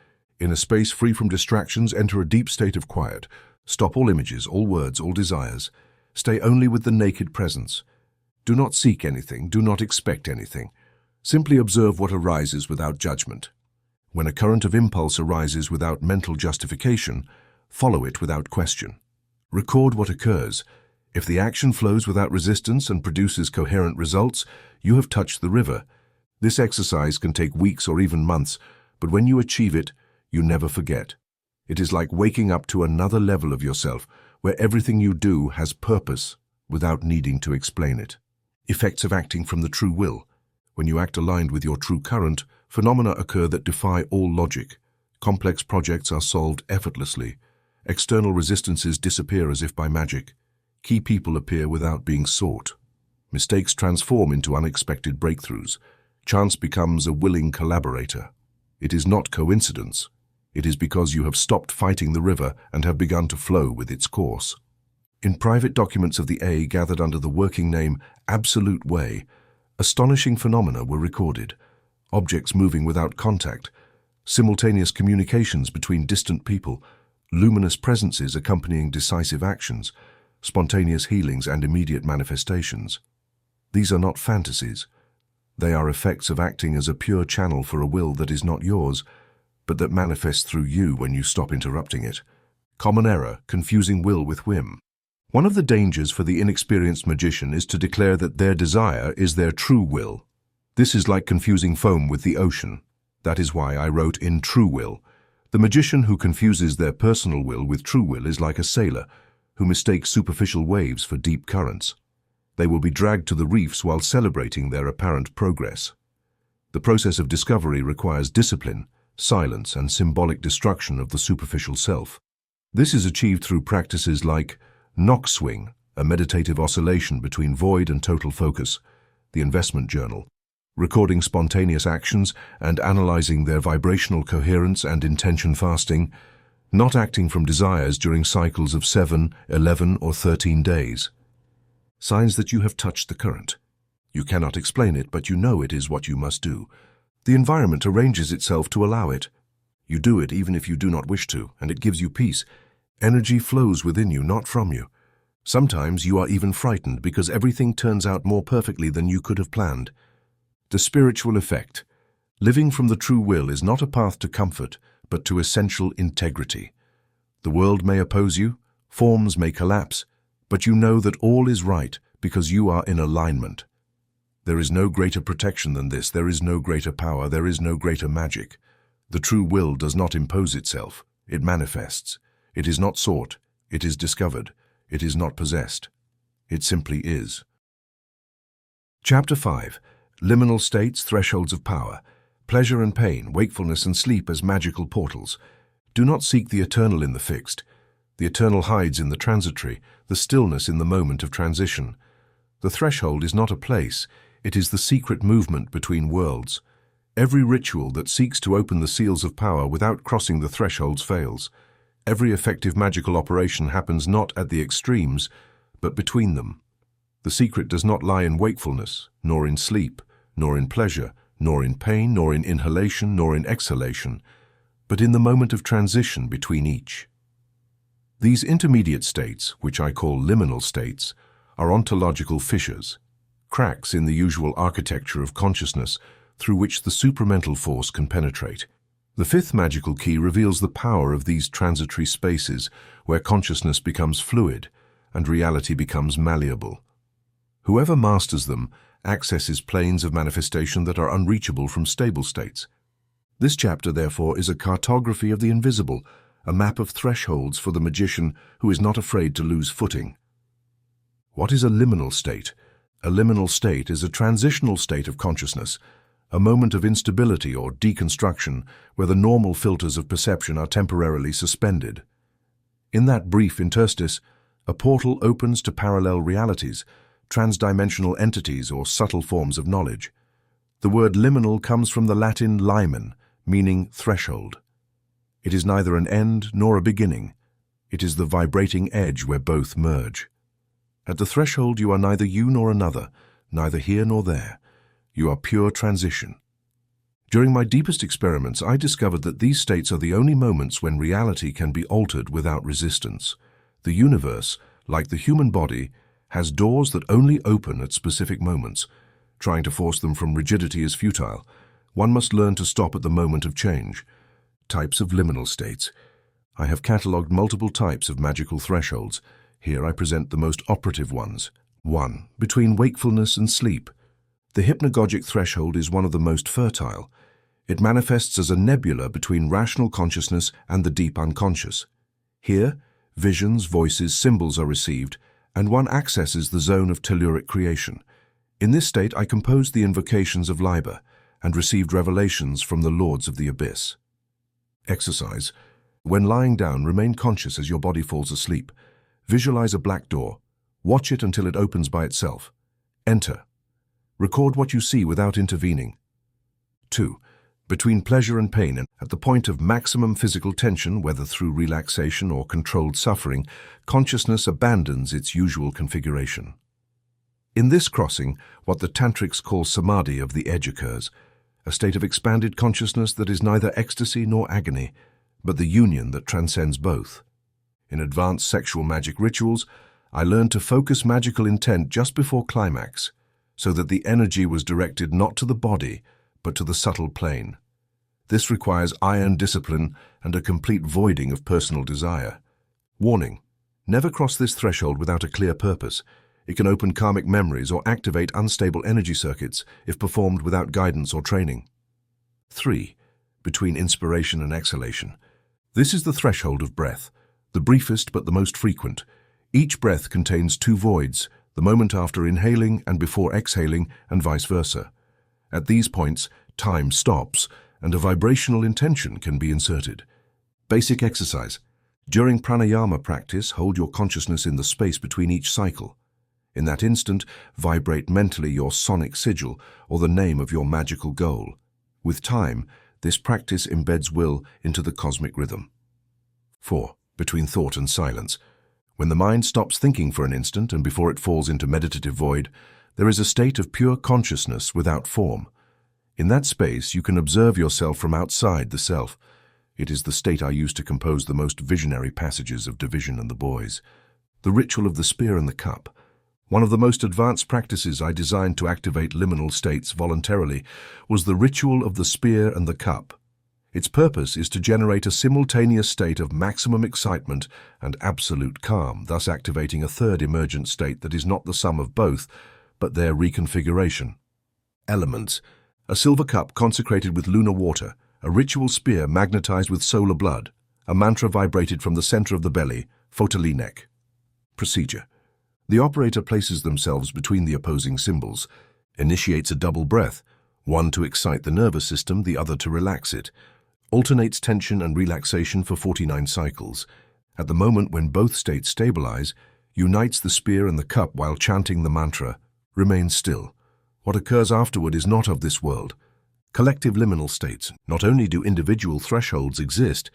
In a space free from distractions, enter a deep state of quiet. Stop all images, all words, all desires. Stay only with the naked presence. Do not seek anything, do not expect anything. Simply observe what arises without judgment. When a current of impulse arises without mental justification, follow it without question. Record what occurs. If the action flows without resistance and produces coherent results, you have touched the river. This exercise can take weeks or even months, but when you achieve it, you never forget. It is like waking up to another level of yourself, where everything you do has purpose without needing to explain it. Effects of acting from the true will. When you act aligned with your true current, phenomena occur that defy all logic. Complex projects are solved effortlessly. External resistances disappear as if by magic. Key people appear without being sought. Mistakes transform into unexpected breakthroughs. Chance becomes a willing collaborator. It is not coincidence. It is because you have stopped fighting the river and have begun to flow with its course. In private documents of the A gathered under the working name Absolute Way, astonishing phenomena were recorded. Objects moving without contact, simultaneous communications between distant people, luminous presences accompanying decisive actions, spontaneous healings and immediate manifestations. These are not fantasies. They are effects of acting as a pure channel for a will that is not yours, but that manifests through you when you stop interrupting it. Common error, confusing will with whim. One of the dangers for the inexperienced magician is to declare that their desire is their true will. This is like confusing foam with the ocean. That is why I wrote in true will. The magician who confuses their personal will with true will is like a sailor who mistakes superficial waves for deep currents. They will be dragged to the reefs while celebrating their apparent progress. The process of discovery requires discipline, silence, and symbolic destruction of the superficial self. This is achieved through practices like knock swing, a meditative oscillation between void and total focus, the investment journal, recording spontaneous actions and analyzing their vibrational coherence and intention fasting, not acting from desires during cycles of 7, 11, or 13 days. Signs that you have touched the current. You cannot explain it, but you know it is what you must do. The environment arranges itself to allow it. You do it even if you do not wish to, and it gives you peace. Energy flows within you, not from you. Sometimes you are even frightened because everything turns out more perfectly than you could have planned. The spiritual effect. Living from the true will is not a path to comfort, but to essential integrity. The world may oppose you, forms may collapse, but you know that all is right because you are in alignment. There is no greater protection than this. There is no greater power. There is no greater magic. The true will does not impose itself. It manifests. It is not sought. It is discovered. It is not possessed. It simply is. Chapter 5. Liminal states, thresholds of power. Pleasure and pain, wakefulness and sleep as magical portals. Do not seek the eternal in the fixed. The eternal hides in the transitory, the stillness in the moment of transition. The threshold is not a place. It is the secret movement between worlds. Every ritual that seeks to open the seals of power without crossing the thresholds fails. Every effective magical operation happens not at the extremes, but between them. The secret does not lie in wakefulness, nor in sleep, nor in pleasure, nor in pain, nor in inhalation, nor in exhalation, but in the moment of transition between each. These intermediate states, which I call liminal states, are ontological fissures, cracks in the usual architecture of consciousness through which the supramental force can penetrate. The fifth magical key reveals the power of these transitory spaces where consciousness becomes fluid and reality becomes malleable. Whoever masters them accesses planes of manifestation that are unreachable from stable states. This chapter, therefore, is a cartography of the invisible, a map of thresholds for the magician who is not afraid to lose footing. What is a liminal state? A liminal state is a transitional state of consciousness, a moment of instability or deconstruction where the normal filters of perception are temporarily suspended. In that brief interstice, a portal opens to parallel realities, transdimensional entities or subtle forms of knowledge. The word liminal comes from the Latin limen, meaning threshold. It is neither an end nor a beginning. It is the vibrating edge where both merge. At the threshold you are neither you nor another, neither here nor there. You are pure transition. During my deepest experiments, I discovered that these states are the only moments when reality can be altered without resistance. The universe, like the human body, has doors that only open at specific moments. Trying to force them from rigidity is futile. one must learn to stop at the moment of change. Types of liminal states. I have catalogued multiple types of magical thresholds. Here I present the most operative ones. 1. Between wakefulness and sleep. The hypnagogic threshold is one of the most fertile. It manifests as a nebula between rational consciousness and the deep unconscious. Here, visions, voices, symbols are received, and one accesses the zone of telluric creation. In this state, I composed the invocations of Liber and received revelations from the lords of the abyss. Exercise. When lying down, remain conscious as your body falls asleep. Visualize a black door. Watch it until it opens by itself. Enter. Record what you see without intervening. 2. Between pleasure and pain, and at the point of maximum physical tension, whether through relaxation or controlled suffering, consciousness abandons its usual configuration. In this crossing, what the tantrics call samadhi of the edge occurs, a state of expanded consciousness that is neither ecstasy nor agony, but the union that transcends both. In advanced sexual magic rituals, I learned to focus magical intent just before climax, so that the energy was directed not to the body, but to the subtle plane. This requires iron discipline and a complete voiding of personal desire. Warning: never cross this threshold without a clear purpose. It can open karmic memories or activate unstable energy circuits if performed without guidance or training. 3. Between inspiration and exhalation. This is the threshold of breath, the briefest but the most frequent. Each breath contains 2 voids, the moment after inhaling and before exhaling, and vice versa. At these points, time stops, and a vibrational intention can be inserted. Basic exercise. During pranayama practice, hold your consciousness in the space between each cycle. In that instant, vibrate mentally your sonic sigil or the name of your magical goal. With time, this practice embeds will into the cosmic rhythm. 4. Between thought and silence. When the mind stops thinking for an instant and before it falls into meditative void, there is a state of pure consciousness without form. In that space, you can observe yourself from outside the self. It is the state I use to compose the most visionary passages of Division and the Boys. The ritual of the spear and the cup. One of the most advanced practices I designed to activate liminal states voluntarily was the ritual of the spear and the cup. Its purpose is to generate a simultaneous state of maximum excitement and absolute calm, thus activating a third emergent state that is not the sum of both, but their reconfiguration. Elements: a silver cup consecrated with lunar water, a ritual spear magnetized with solar blood, a mantra vibrated from the center of the belly, Photolinek. Procedure: the operator places themselves between the opposing symbols, initiates a double breath, one to excite the nervous system, the other to relax it, alternates tension and relaxation for 49 cycles. At the moment when both states stabilize, unites the spear and the cup while chanting the mantra, remains still. What occurs afterward is not of this world. Collective liminal states. Not only do individual thresholds exist,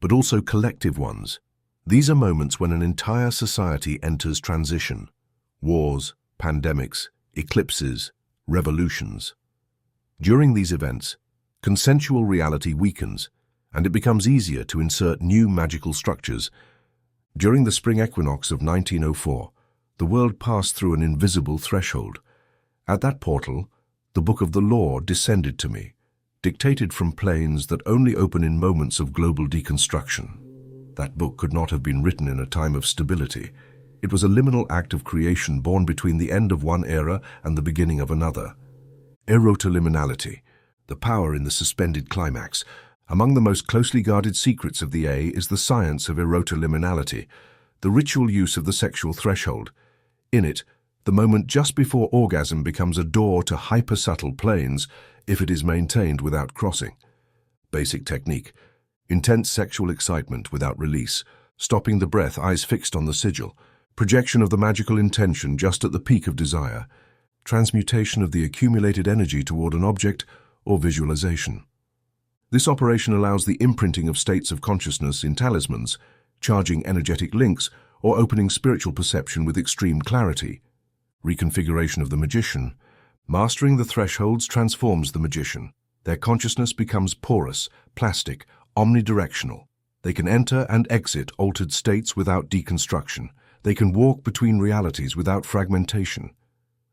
but also collective ones. These are moments when an entire society enters transition. Wars, pandemics, eclipses, revolutions. During these events, consensual reality weakens, and it becomes easier to insert new magical structures. During the spring equinox of 1904, the world passed through an invisible threshold. At that portal, the Book of the Law descended to me, dictated from planes that only open in moments of global deconstruction. That book could not have been written in a time of stability. It was a liminal act of creation born between the end of one era and the beginning of another. Erotoliminality, the power in the suspended climax. Among the most closely guarded secrets of the A is the science of erotoliminality, the ritual use of the sexual threshold. In it, the moment just before orgasm becomes a door to hyper-subtle planes if it is maintained without crossing. Basic technique: intense sexual excitement without release, stopping the breath, eyes fixed on the sigil, projection of the magical intention just at the peak of desire, transmutation of the accumulated energy toward an object or visualization. This operation allows the imprinting of states of consciousness in talismans, charging energetic links, or opening spiritual perception with extreme clarity. Reconfiguration of the magician. Mastering the thresholds transforms the magician. Their consciousness becomes porous, plastic, omnidirectional. They can enter and exit altered states without deconstruction. They can walk between realities without fragmentation.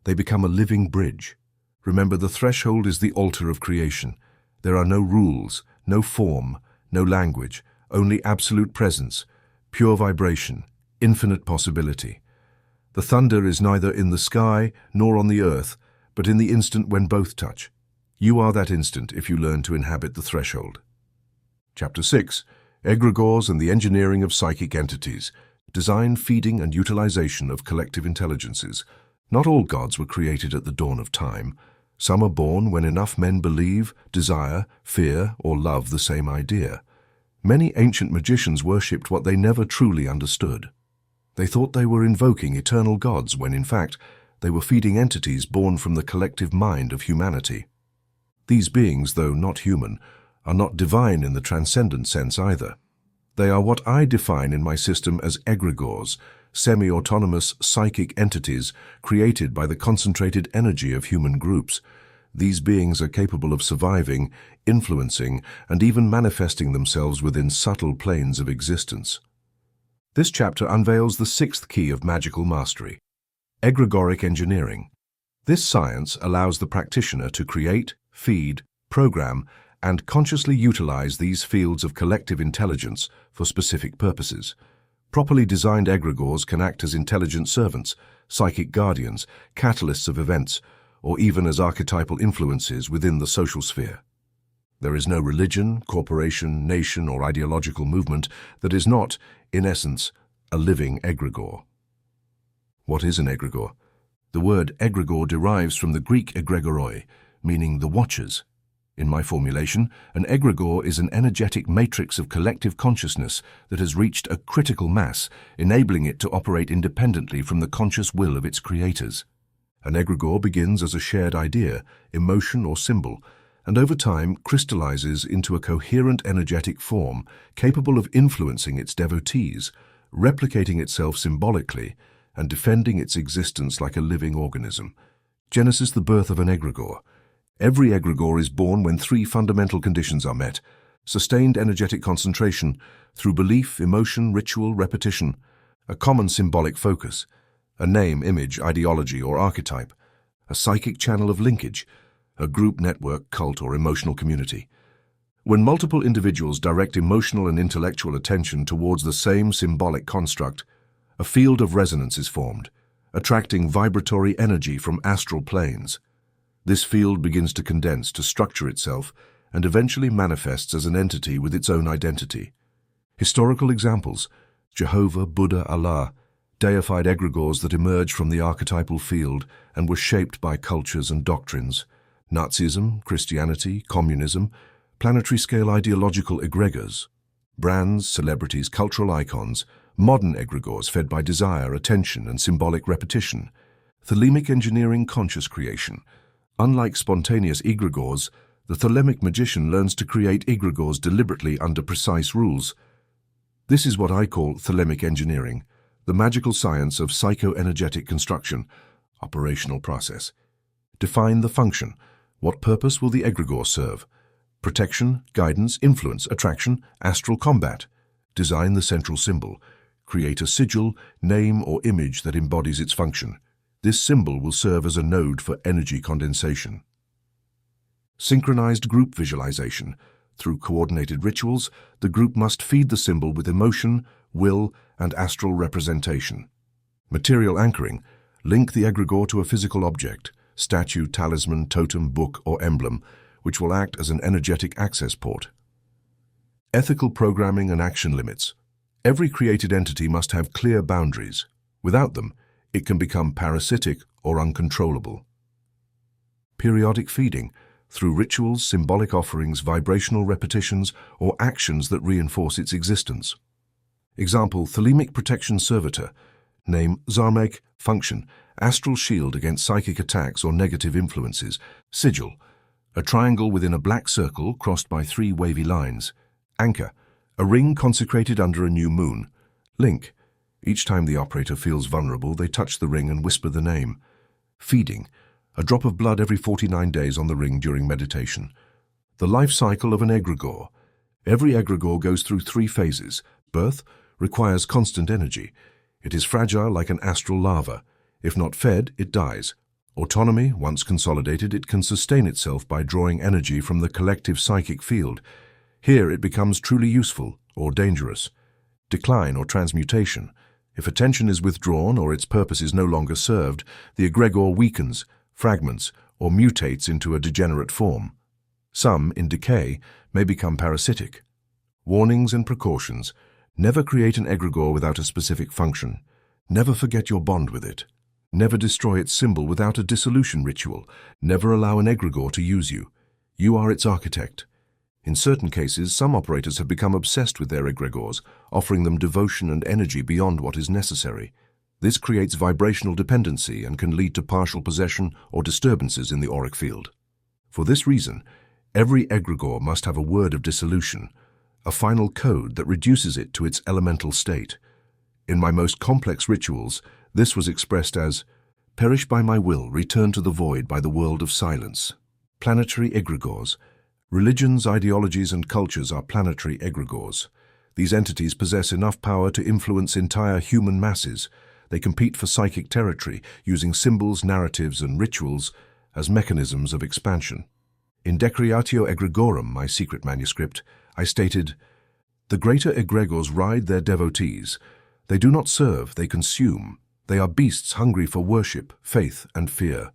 They become a living bridge. Remember, the threshold is the altar of creation. There are no rules, no form, no language, only absolute presence, pure vibration, infinite possibility. The thunder is neither in the sky nor on the earth, but in the instant when both touch. You are that instant if you learn to inhabit the threshold. Chapter 6. Egregores and the Engineering of Psychic Entities. Design, feeding, and utilization of collective intelligences. Not all gods were created at the dawn of time. Some are born when enough men believe, desire, fear, or love the same idea. Many ancient magicians worshipped what they never truly understood. They thought they were invoking eternal gods when, in fact, they were feeding entities born from the collective mind of humanity. These beings, though not human, are not divine in the transcendent sense either. They are what I define in my system as egregores, semi-autonomous psychic entities created by the concentrated energy of human groups. These beings are capable of surviving, influencing, and even manifesting themselves within subtle planes of existence. This chapter unveils the sixth key of magical mastery, egregoric engineering. This science allows the practitioner to create, feed, program, and consciously utilize these fields of collective intelligence for specific purposes. Properly designed egregores can act as intelligent servants, psychic guardians, catalysts of events, or even as archetypal influences within the social sphere. There is no religion, corporation, nation, or ideological movement that is not, in essence, a living egregore. What is an egregore? The word egregore derives from the Greek egregoroi, meaning the watchers. In my formulation, an egregore is an energetic matrix of collective consciousness that has reached a critical mass, enabling it to operate independently from the conscious will of its creators. An egregore begins as a shared idea, emotion, or symbol, and over time crystallizes into a coherent energetic form capable of influencing its devotees, replicating itself symbolically, and defending its existence like a living organism. Genesis, the birth of an egregore. Every egregore is born when three fundamental conditions are met: sustained energetic concentration through belief, emotion, ritual, repetition, a common symbolic focus, a name, image, ideology, or archetype, a psychic channel of linkage, a group network, cult, or emotional community. When multiple individuals direct emotional and intellectual attention towards the same symbolic construct, a field of resonance is formed, attracting vibratory energy from astral planes. This field begins to condense, to structure itself, and eventually manifests as an entity with its own identity. Historical examples: Jehovah, Buddha, Allah, deified egregores that emerged from the archetypal field and were shaped by cultures and doctrines. Nazism, Christianity, communism, planetary-scale ideological egregors. Brands, celebrities, cultural icons, modern egregores fed by desire, attention, and symbolic repetition. Thelemic engineering, conscious creation. Unlike spontaneous egregores, the thelemic magician learns to create egregores deliberately under precise rules. This is what I call thelemic engineering, the magical science of psycho-energetic construction, operational process. Define the function. What purpose will the egregore serve? Protection, guidance, influence, attraction, astral combat. Design the central symbol. Create a sigil, name, or image that embodies its function. This symbol will serve as a node for energy condensation. Synchronized group visualization. Through coordinated rituals, the group must feed the symbol with emotion, will, and astral representation. Material anchoring. Link the egregore to a physical object, statue, talisman, totem, book, or emblem, which will act as an energetic access port. Ethical programming and action limits. Every created entity must have clear boundaries. Without them, it can become parasitic or uncontrollable. Periodic feeding. Through rituals, symbolic offerings, vibrational repetitions, or actions that reinforce its existence. Example: Thelemic protection servitor. Name: Zarmek. Function: astral shield against psychic attacks or negative influences. Sigil: a triangle within a black circle crossed by 3 wavy lines. Anchor: a ring consecrated under a new moon. Link: each time the operator feels vulnerable, they touch the ring and whisper the name. Feeding: a drop of blood every 49 days on the ring during meditation. The life cycle of an egregore. Every egregore goes through 3 phases. Birth requires constant energy. It is fragile like an astral lava. If not fed, it dies. Autonomy, once consolidated, it can sustain itself by drawing energy from the collective psychic field. Here it becomes truly useful or dangerous. Decline or transmutation. If attention is withdrawn or its purpose is no longer served, the egregor weakens, fragments, or mutates into a degenerate form. Some, in decay, may become parasitic. Warnings and precautions. Never create an egregor without a specific function. Never forget your bond with it. Never destroy its symbol without a dissolution ritual. Never allow an egregor to use you. You are its architect. In certain cases, some operators have become obsessed with their egregors, offering them devotion and energy beyond what is necessary. This creates vibrational dependency and can lead to partial possession or disturbances in the auric field. For this reason, every egregor must have a word of dissolution, a final code that reduces it to its elemental state. In my most complex rituals, this was expressed as, "Perish by my will, return to the void by the world of silence." Planetary egregors. Religions, ideologies, and cultures are planetary egregors. These entities possess enough power to influence entire human masses. They compete for psychic territory, using symbols, narratives, and rituals as mechanisms of expansion. In Decreatio Egregorum, my secret manuscript, I stated, "The greater egregors ride their devotees. They do not serve, they consume. They are beasts hungry for worship, faith, and fear.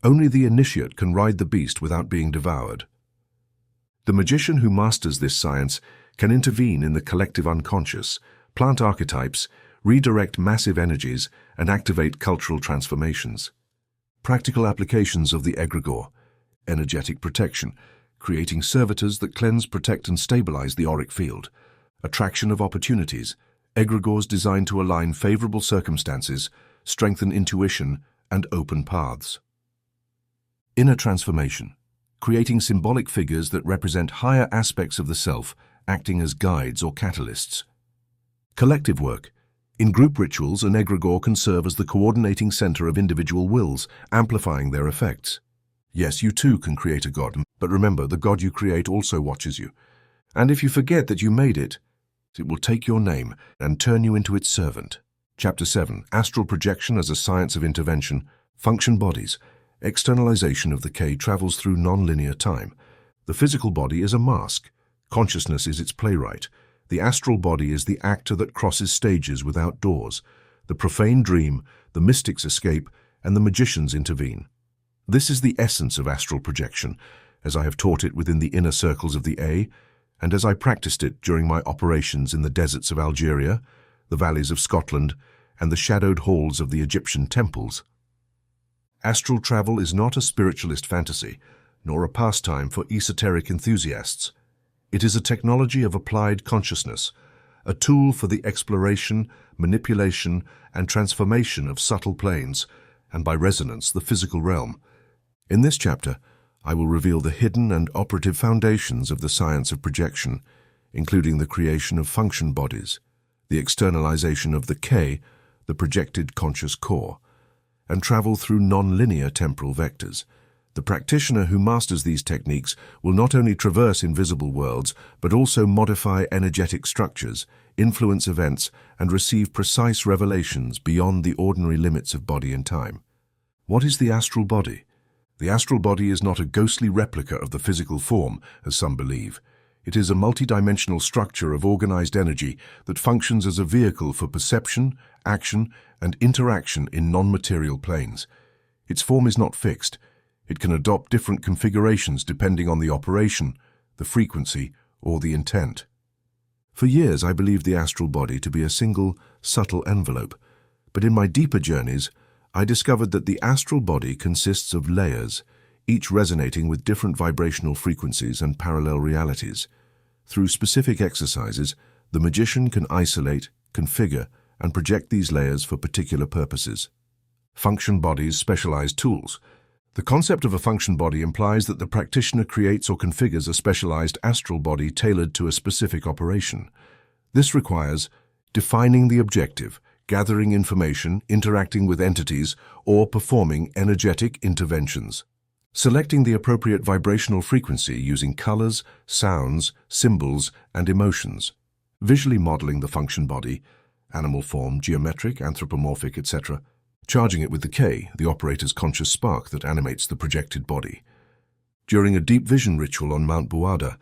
Only the initiate can ride the beast without being devoured." The magician who masters this science can intervene in the collective unconscious, plant archetypes, redirect massive energies, and activate cultural transformations. Practical applications of the egregor. Energetic protection, creating servitors that cleanse, protect, and stabilize the auric field. Attraction of opportunities. Egregors designed to align favorable circumstances, strengthen intuition, and open paths. Inner transformation. Creating symbolic figures that represent higher aspects of the self, acting as guides or catalysts. Collective work. In group rituals, an egregor can serve as the coordinating center of individual wills, amplifying their effects. Yes, you too can create a god, but remember, the god you create also watches you. And if you forget that you made it, it will take your name and turn you into its servant. Chapter 7. Astral projection as a science of intervention. Function bodies. Externalization of the K travels through non-linear time. The physical body is a mask. Consciousness is its playwright. The astral body is the actor that crosses stages without doors. The profane dream, the mystic's escape, and the magicians intervene. This is the essence of astral projection, as I have taught it within the inner circles of the A, and as I practiced it during my operations in the deserts of Algeria, the valleys of Scotland, and the shadowed halls of the Egyptian temples. Astral travel is not a spiritualist fantasy, nor a pastime for esoteric enthusiasts. It is a technology of applied consciousness, a tool for the exploration, manipulation, and transformation of subtle planes, and by resonance, the physical realm. In this chapter, I will reveal the hidden and operative foundations of the science of projection, including the creation of function bodies, the externalization of the K, the projected conscious core, and travel through non-linear temporal vectors. The practitioner who masters these techniques will not only traverse invisible worlds, but also modify energetic structures, influence events, and receive precise revelations beyond the ordinary limits of body and time. What is the astral body? The astral body is not a ghostly replica of the physical form, as some believe. It is a multidimensional structure of organized energy that functions as a vehicle for perception, action, and interaction in non-material planes. Its form is not fixed. It can adopt different configurations depending on the operation, the frequency, or the intent. For years, I believed the astral body to be a single, subtle envelope, but in my deeper journeys, I discovered that the astral body consists of layers, each resonating with different vibrational frequencies and parallel realities. Through specific exercises, the magician can isolate, configure, and project these layers for particular purposes. Function bodies, specialized tools. The concept of a function body implies that the practitioner creates or configures a specialized astral body tailored to a specific operation. This requires defining the objective, gathering information, interacting with entities, or performing energetic interventions. Selecting the appropriate vibrational frequency using colors, sounds, symbols, and emotions. Visually modeling the function body, animal form, geometric, anthropomorphic, etc. charging it with the K, the operator's conscious spark that animates the projected body. During a deep vision ritual on Mount Buada,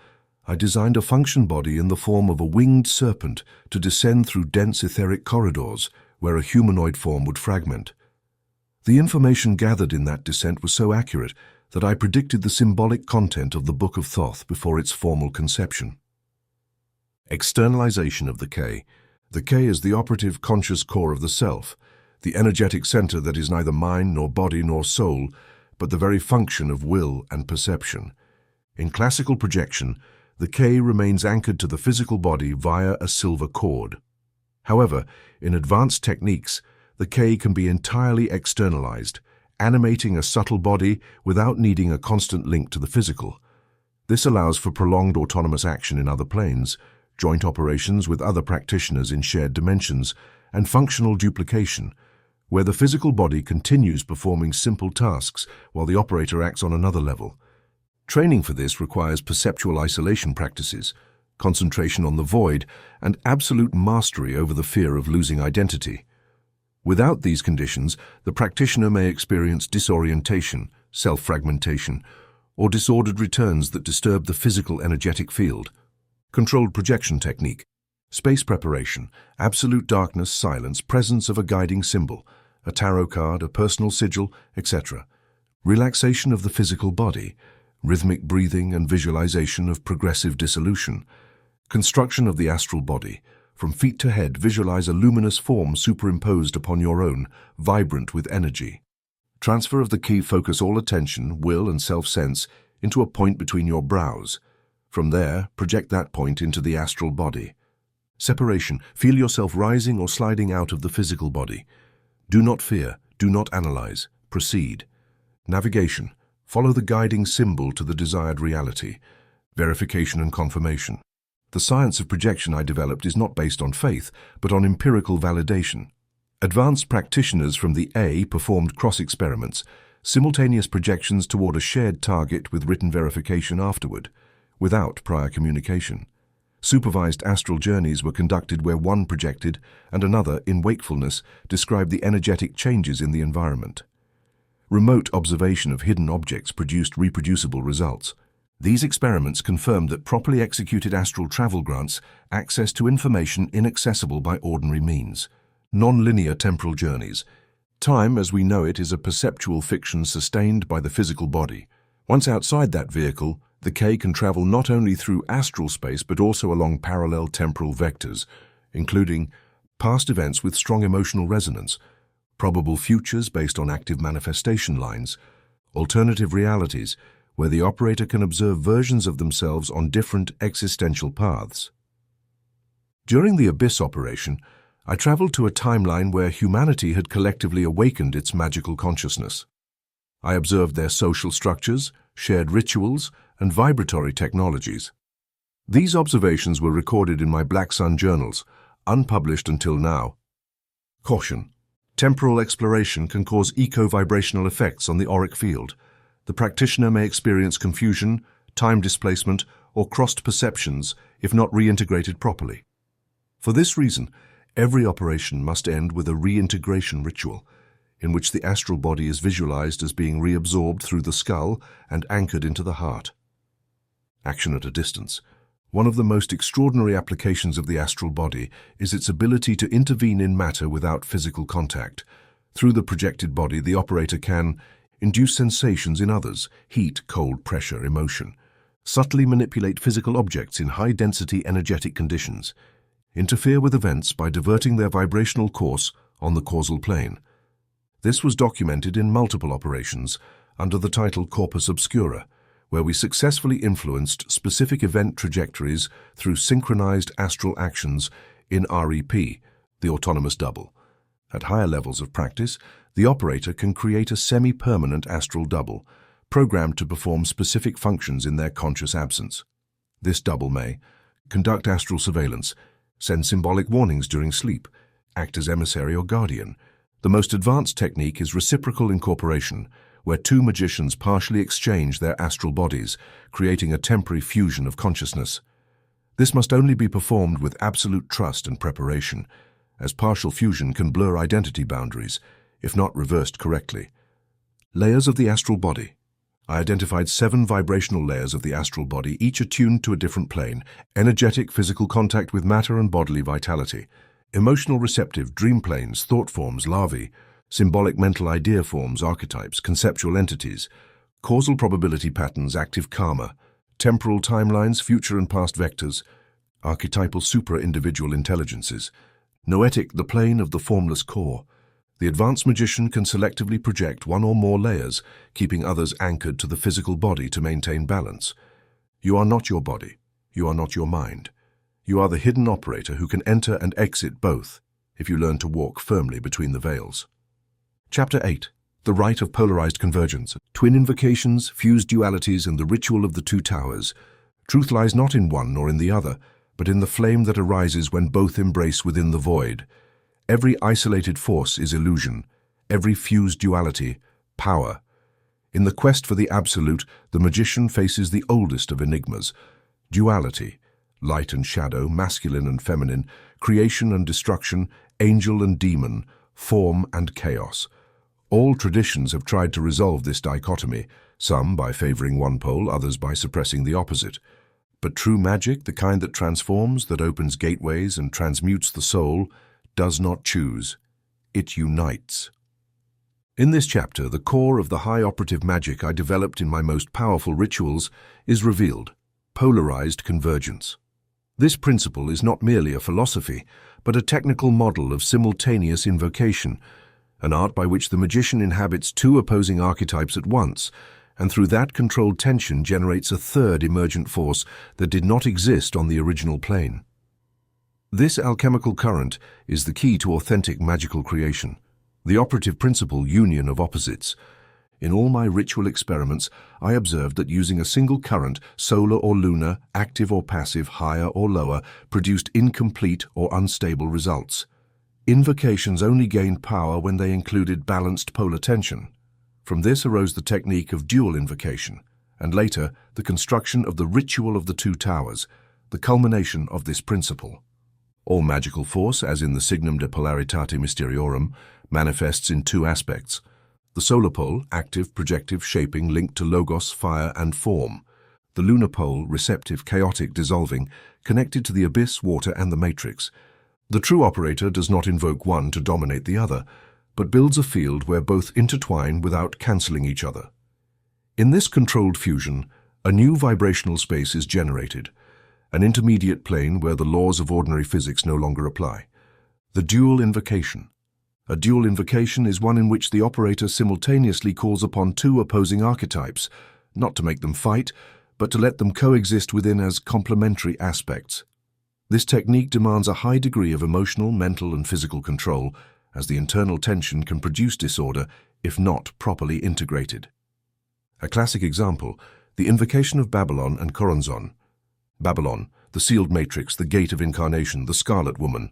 I designed a function body in the form of a winged serpent to descend through dense etheric corridors where a humanoid form would fragment. The information gathered in that descent was so accurate that I predicted the symbolic content of the Book of Thoth before its formal conception. Externalization of the K. The K is the operative conscious core of the self, the energetic center that is neither mind nor body nor soul, but the very function of will and perception. In classical projection, the K remains anchored to the physical body via a silver cord. However, in advanced techniques, the K can be entirely externalized, animating a subtle body without needing a constant link to the physical. This allows for prolonged autonomous action in other planes, joint operations with other practitioners in shared dimensions, and functional duplication, where the physical body continues performing simple tasks while the operator acts on another level. Training for this requires perceptual isolation practices, concentration on the void, and absolute mastery over the fear of losing identity. Without these conditions, the practitioner may experience disorientation, self-fragmentation, or disordered returns that disturb the physical energetic field. Controlled projection technique. Space preparation, absolute darkness, silence, presence of a guiding symbol, a tarot card, a personal sigil, etc. Relaxation of the physical body, rhythmic breathing and visualization of progressive dissolution. Construction of the astral body. From feet to head, visualize a luminous form superimposed upon your own, vibrant with energy. Transfer of the key, focus all attention, will and self-sense into a point between your brows. From there, project that point into the astral body. Separation, feel yourself rising or sliding out of the physical body. Do not fear, do not analyze, proceed. Navigation, follow the guiding symbol to the desired reality. Verification and confirmation. The science of projection I developed is not based on faith, but on empirical validation. Advanced practitioners from the A performed cross-experiments, simultaneous projections toward a shared target with written verification afterward, without prior communication. Supervised astral journeys were conducted where one projected and another, in wakefulness, described the energetic changes in the environment. Remote observation of hidden objects produced reproducible results. These experiments confirmed that properly executed astral travel grants access to information inaccessible by ordinary means. Non-linear temporal journeys. Time, as we know it, is a perceptual fiction sustained by the physical body. Once outside that vehicle, the K can travel not only through astral space but also along parallel temporal vectors, including past events with strong emotional resonance, probable futures based on active manifestation lines, alternative realities, where the operator can observe versions of themselves on different existential paths. During the Abyss operation, I traveled to a timeline where humanity had collectively awakened its magical consciousness. I observed their social structures, shared rituals, and vibratory technologies. These observations were recorded in my Black Sun journals, unpublished until now. Caution: temporal exploration can cause eco-vibrational effects on the auric field. The practitioner may experience confusion, time displacement, or crossed perceptions if not reintegrated properly. For this reason, every operation must end with a reintegration ritual, in which the astral body is visualized as being reabsorbed through the skull and anchored into the heart. Action at a distance. One of the most extraordinary applications of the astral body is its ability to intervene in matter without physical contact. Through the projected body, the operator can induce sensations in others, heat, cold, pressure, emotion, subtly manipulate physical objects in high-density energetic conditions, interfere with events by diverting their vibrational course on the causal plane. This was documented in multiple operations under the title Corpus Obscura, where we successfully influenced specific event trajectories through synchronized astral actions in REP, the autonomous double. At higher levels of practice, the operator can create a semi-permanent astral double, programmed to perform specific functions in their conscious absence. This double may conduct astral surveillance, send symbolic warnings during sleep, act as emissary or guardian. The most advanced technique is reciprocal incorporation, where two magicians partially exchange their astral bodies, creating a temporary fusion of consciousness. This must only be performed with absolute trust and preparation, as partial fusion can blur identity boundaries, if not reversed correctly. Layers of the astral body. I identified 7 vibrational layers of the astral body, each attuned to a different plane: energetic, physical contact with matter and bodily vitality; emotional, receptive, dream planes, thought forms, larvae; symbolic, mental idea forms, archetypes, conceptual entities; causal probability patterns, active karma; temporal timelines, future and past vectors; archetypal supra-individual intelligences; noetic, the plane of the formless core. The advanced magician can selectively project one or more layers, keeping others anchored to the physical body to maintain balance. You are not your body. You are not your mind. You are the hidden operator who can enter and exit both, if you learn to walk firmly between the veils. Chapter 8. The Rite of Polarized Convergence. Twin invocations, fused dualities, and the ritual of the two towers. Truth lies not in one nor in the other, but in the flame that arises when both embrace within the void. Every isolated force is illusion, every fused duality, power. In the quest for the absolute, the magician faces the oldest of enigmas: duality, light and shadow, masculine and feminine, creation and destruction, angel and demon, form and chaos. All traditions have tried to resolve this dichotomy, some by favoring one pole, others by suppressing the opposite. But true magic, the kind that transforms, that opens gateways and transmutes the soul, does not choose. It unites. In this chapter, the core of the high operative magic I developed in my most powerful rituals is revealed: polarized convergence. This principle is not merely a philosophy, but a technical model of simultaneous invocation, an art by which the magician inhabits 2 opposing archetypes at once, and through that controlled tension generates a third emergent force that did not exist on the original plane. This alchemical current is the key to authentic magical creation, the operative principle union of opposites. In all my ritual experiments, I observed that using a single current, solar or lunar, active or passive, higher or lower, produced incomplete or unstable results. Invocations only gained power when they included balanced polar tension. From this arose the technique of dual invocation, and later the construction of the ritual of the two towers, the culmination of this principle. All magical force, as in the signum de polaritate mysteriorum, manifests in 2 aspects: the solar pole, active, projective, shaping, linked to logos, fire, and form; the lunar pole, receptive, chaotic, dissolving, connected to the abyss, water, and the matrix. The true operator does not invoke one to dominate the other, but builds a field where both intertwine without cancelling each other. In this controlled fusion, a new vibrational space is generated, an intermediate plane where the laws of ordinary physics no longer apply. The dual invocation. A dual invocation is one in which the operator simultaneously calls upon 2 opposing archetypes, not to make them fight, but to let them coexist within as complementary aspects. This technique demands a high degree of emotional, mental, and physical control, as the internal tension can produce disorder if not properly integrated. A classic example, the invocation of Babylon and Choronzon. Babylon, the sealed matrix, the gate of incarnation, the scarlet woman.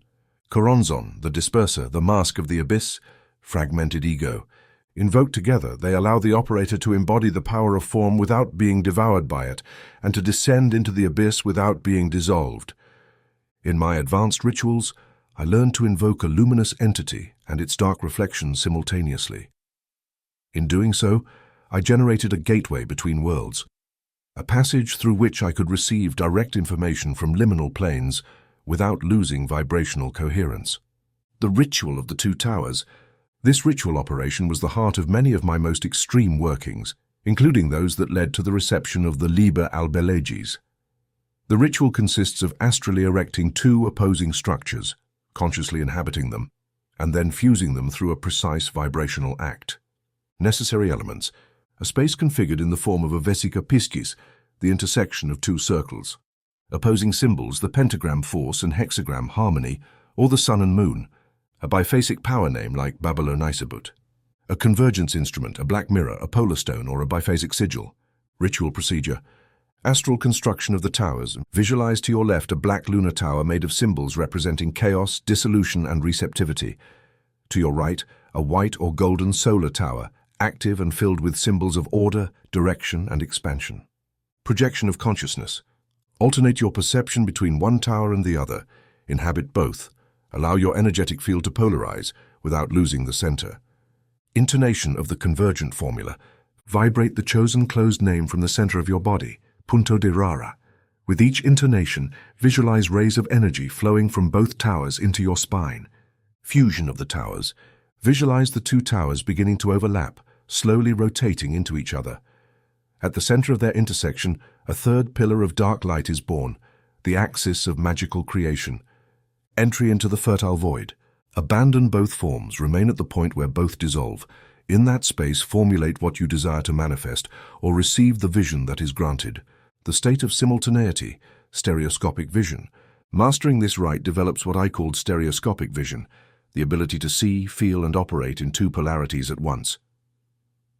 Choronzon, the disperser, the mask of the abyss, fragmented ego. Invoked together, they allow the operator to embody the power of form without being devoured by it, and to descend into the abyss without being dissolved. In my advanced rituals, I learned to invoke a luminous entity and its dark reflection simultaneously. In doing so, I generated a gateway between worlds, a passage through which I could receive direct information from liminal planes without losing vibrational coherence. The ritual of the two towers. This ritual operation was the heart of many of my most extreme workings, including those that led to the reception of the Liber Albeleges. The ritual consists of astrally erecting 2 opposing structures, consciously inhabiting them, and then fusing them through a precise vibrational act. Necessary elements: a space configured in the form of a vesica piscis, the intersection of 2 circles. Opposing symbols: the pentagram force and hexagram harmony, or the sun and moon. A biphasic power name like Babylonisabut. A convergence instrument, a black mirror, a polar stone, or a biphasic sigil. Ritual procedure: astral construction of the towers. Visualize to your left a black lunar tower made of symbols representing chaos, dissolution, and receptivity. To your right, a white or golden solar tower, active and filled with symbols of order, direction, and expansion. Projection of consciousness. Alternate your perception between one tower and the other. Inhabit both. Allow your energetic field to polarize without losing the center. Intonation of the convergent formula. Vibrate the chosen closed name from the center of your body, punto de rara. With each intonation, visualize rays of energy flowing from both towers into your spine. Fusion of the towers. Visualize the two towers beginning to overlap, slowly rotating into each other. At the center of their intersection, a third pillar of dark light is born, the axis of magical creation. Entry into the fertile void. Abandon both forms, remain at the point where both dissolve. In that space, formulate what you desire to manifest, or receive the vision that is granted. The state of simultaneity, stereoscopic vision. Mastering this rite develops what I called stereoscopic vision, the ability to see, feel, and operate in two polarities at once.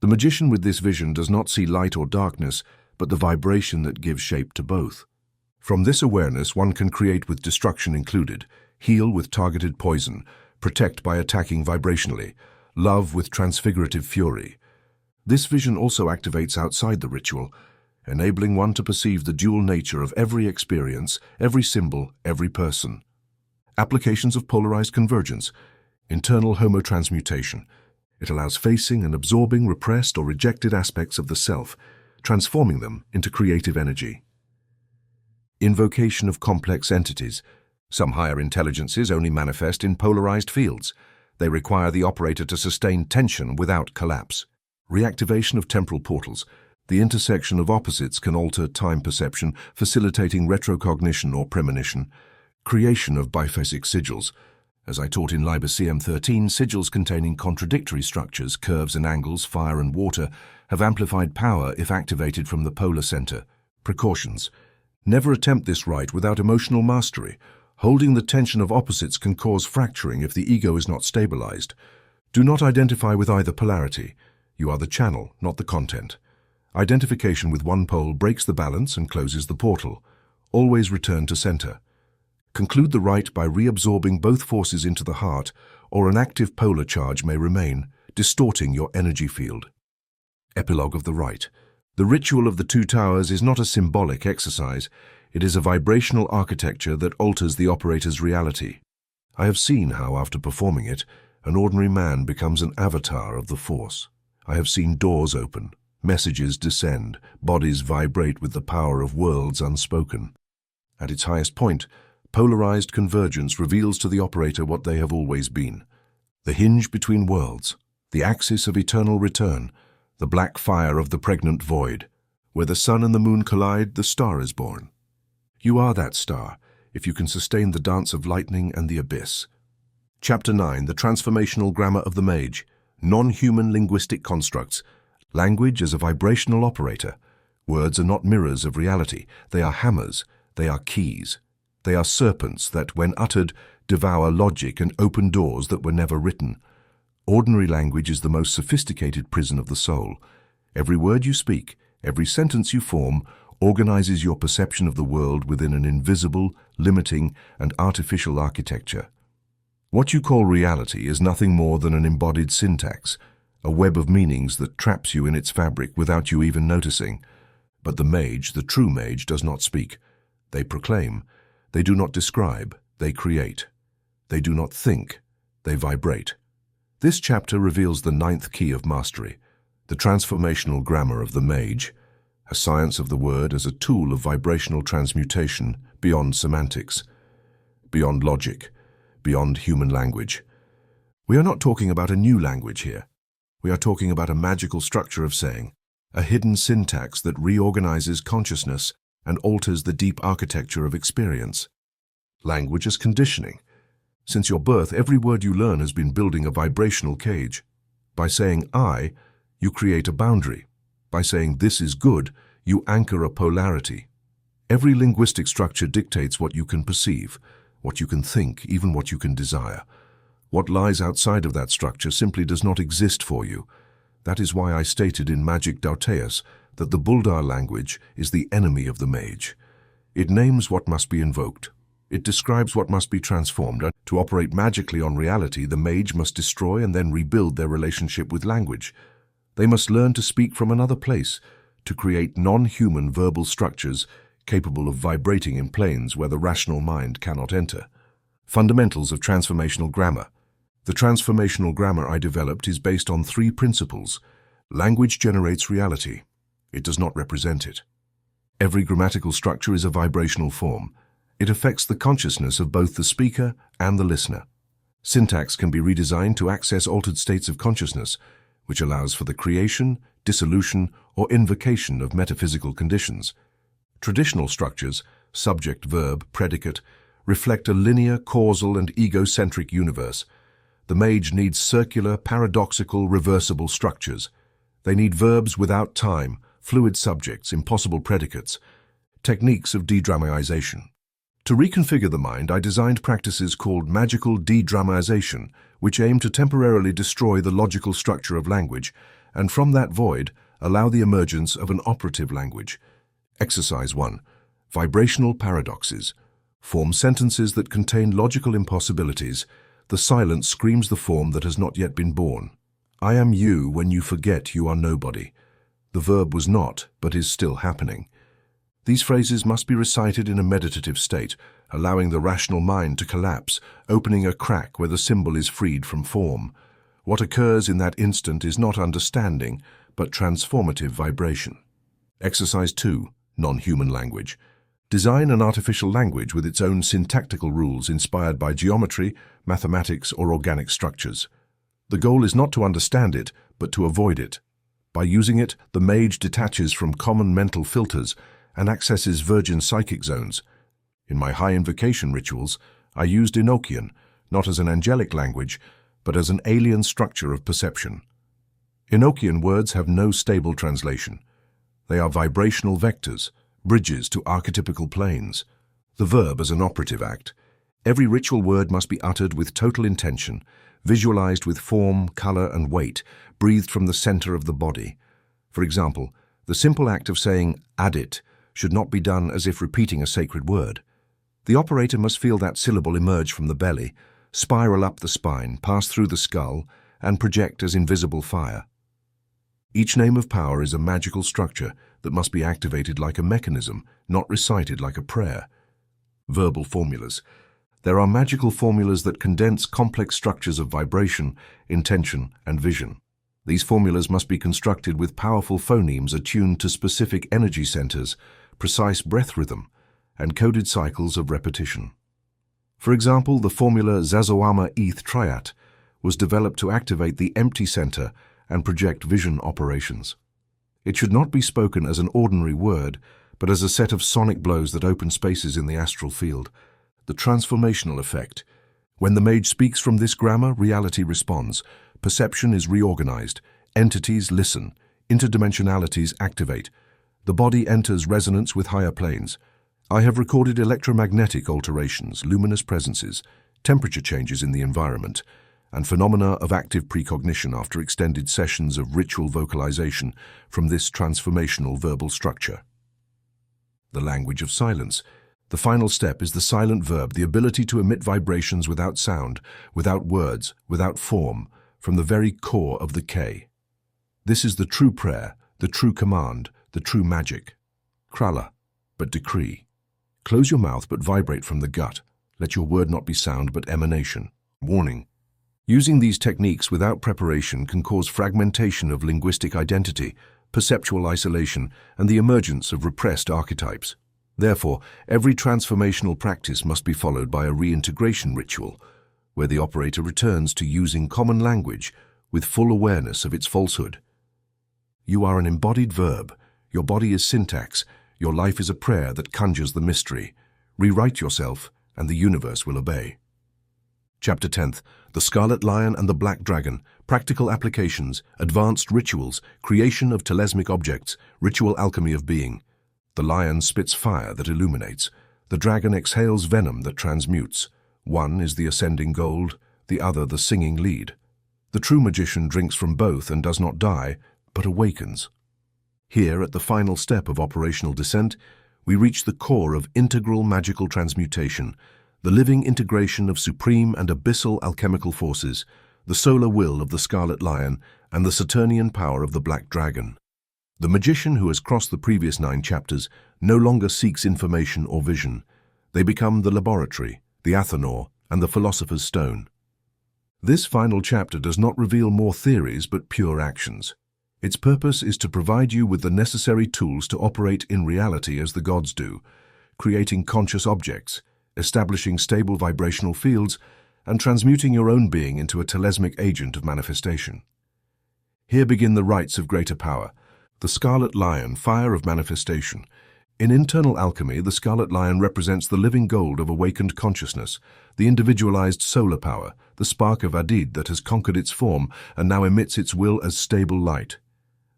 The magician with this vision does not see light or darkness, but the vibration that gives shape to both. From this awareness, one can create with destruction included, heal with targeted poison, protect by attacking vibrationally, love with transfigurative fury. This vision also activates outside the ritual, enabling one to perceive the dual nature of every experience, every symbol, every person. Applications of polarized convergence. Internal homotransmutation. It allows facing and absorbing repressed or rejected aspects of the self, transforming them into creative energy. Invocation of complex entities. Some higher intelligences only manifest in polarized fields. They require the operator to sustain tension without collapse. Reactivation of temporal portals. The intersection of opposites can alter time perception, facilitating retrocognition or premonition. Creation of biphasic sigils. As I taught in Liber CM13, sigils containing contradictory structures, curves and angles, fire and water, have amplified power if activated from the polar center. Precautions. Never attempt this rite without emotional mastery. Holding the tension of opposites can cause fracturing if the ego is not stabilized. Do not identify with either polarity. You are the channel, not the content. Identification with one pole breaks the balance and closes the portal. Always return to center. Conclude the rite by reabsorbing both forces into the heart, or an active polar charge may remain, distorting your energy field. Epilogue of the rite. The ritual of the two towers is not a symbolic exercise. It is a vibrational architecture that alters the operator's reality. I have seen how, after performing it, an ordinary man becomes an avatar of the force. I have seen doors open, messages descend, bodies vibrate with the power of worlds unspoken. At its highest point, polarized convergence reveals to the operator what they have always been. The hinge between worlds, the axis of eternal return, the black fire of the pregnant void. Where the sun and the moon collide, the star is born. You are that star, if you can sustain the dance of lightning and the abyss. Chapter 9, the transformational grammar of the mage. Non-human linguistic constructs. Language as a vibrational operator. Words are not mirrors of reality. They are hammers. They are keys. They are serpents that, when uttered, devour logic and open doors that were never written. Ordinary language is the most sophisticated prison of the soul. Every word you speak, every sentence you form, organizes your perception of the world within an invisible, limiting, and artificial architecture. What you call reality is nothing more than an embodied syntax, a web of meanings that traps you in its fabric without you even noticing. But the mage, the true mage, does not speak. They proclaim. They do not describe. They create. They do not think. They vibrate. This chapter reveals the 9th key of mastery, the transformational grammar of the mage, a science of the word as a tool of vibrational transmutation beyond semantics, beyond logic, beyond human language. We are not talking about a new language here. We are talking about a magical structure of saying, a hidden syntax that reorganizes consciousness and alters the deep architecture of experience. Language as conditioning. Since your birth, every word you learn has been building a vibrational cage. By saying I, you create a boundary. By saying this is good, you anchor a polarity. Every linguistic structure dictates what you can perceive, what you can think, even what you can desire. What lies outside of that structure simply does not exist for you. That is why I stated in Magic Dauteus that the Buldar language is the enemy of the mage. It names what must be invoked. It describes what must be transformed, and to operate magically on reality, the mage must destroy and then rebuild their relationship with language. They must learn to speak from another place, to create non-human verbal structures capable of vibrating in planes where the rational mind cannot enter. Fundamentals of transformational grammar. The transformational grammar I developed is based on 3 principles. Language generates reality. It does not represent it. Every grammatical structure is a vibrational form. It affects the consciousness of both the speaker and the listener. Syntax can be redesigned to access altered states of consciousness, which allows for the creation, dissolution, or invocation of metaphysical conditions. Traditional structures, subject, verb, predicate, reflect a linear, causal, and egocentric universe. The mage needs circular, paradoxical, reversible structures. They need verbs without time, fluid subjects, impossible predicates, techniques of de-dramatization. To reconfigure the mind, I designed practices called magical de-dramatization, which aim to temporarily destroy the logical structure of language, and from that void, allow the emergence of an operative language. Exercise 1. Vibrational paradoxes. Form sentences that contain logical impossibilities. The silence screams the form that has not yet been born. I am you when you forget you are nobody. The verb was not, but is still happening. These phrases must be recited in a meditative state, allowing the rational mind to collapse, opening a crack where the symbol is freed from form. What occurs in that instant is not understanding, but transformative vibration. Exercise 2. Non-human language. Design an artificial language with its own syntactical rules inspired by geometry, mathematics, or organic structures. The goal is not to understand it, but to avoid it. By using it, the mage detaches from common mental filters and accesses virgin psychic zones. In my high invocation rituals, I used Enochian, not as an angelic language, but as an alien structure of perception. Enochian words have no stable translation. They are vibrational vectors, bridges to archetypical planes. The verb as an operative act. Every ritual word must be uttered with total intention, visualized with form, color, and weight, breathed from the center of the body. For example, the simple act of saying "adit" should not be done as if repeating a sacred word. The operator must feel that syllable emerge from the belly, spiral up the spine, pass through the skull, and project as invisible fire. Each name of power is a magical structure that must be activated like a mechanism, not recited like a prayer. Verbal formulas. There are magical formulas that condense complex structures of vibration, intention, and vision. These formulas must be constructed with powerful phonemes attuned to specific energy centers, precise breath rhythm, and coded cycles of repetition. For example, the formula Zazoama Eth Triat was developed to activate the empty center and project vision operations. It should not be spoken as an ordinary word, but as a set of sonic blows that open spaces in the astral field. The transformational effect. When the mage speaks from this grammar, reality responds. Perception is reorganized. Entities listen. Interdimensionalities activate. The body enters resonance with higher planes. I have recorded electromagnetic alterations, luminous presences, temperature changes in the environment, and phenomena of active precognition after extended sessions of ritual vocalization from this transformational verbal structure. The language of silence. The final step is the silent verb, the ability to emit vibrations without sound, without words, without form, from the very core of the K. This is the true prayer, the true command, the true magic. Krala, but decree. Close your mouth but vibrate from the gut. Let your word not be sound but emanation. Warning. Using these techniques without preparation can cause fragmentation of linguistic identity, perceptual isolation, and the emergence of repressed archetypes. Therefore, every transformational practice must be followed by a reintegration ritual, where the operator returns to using common language with full awareness of its falsehood. You are an embodied verb. Your body is syntax. Your life is a prayer that conjures the mystery. Rewrite yourself, and the universe will obey. Chapter 10th. The Scarlet Lion and the Black Dragon. Practical applications, advanced rituals, creation of telesmic objects, ritual alchemy of being. The lion spits fire that illuminates. The dragon exhales venom that transmutes. One is the ascending gold, the other the singing lead. The true magician drinks from both and does not die, but awakens. Here, at the final step of operational descent, we reach the core of integral magical transmutation, the living integration of supreme and abyssal alchemical forces, the solar will of the Scarlet Lion, and the Saturnian power of the Black Dragon. The magician who has crossed the previous 9 chapters no longer seeks information or vision. They become the laboratory, the Athanor, and the philosopher's stone. This final chapter does not reveal more theories but pure actions. Its purpose is to provide you with the necessary tools to operate in reality as the gods do, creating conscious objects, establishing stable vibrational fields, and transmuting your own being into a telesmic agent of manifestation. Here begin the rites of greater power. The Scarlet Lion, Fire of Manifestation. In internal alchemy, the Scarlet Lion represents the living gold of awakened consciousness, the individualized solar power, the spark of Adid that has conquered its form and now emits its will as stable light.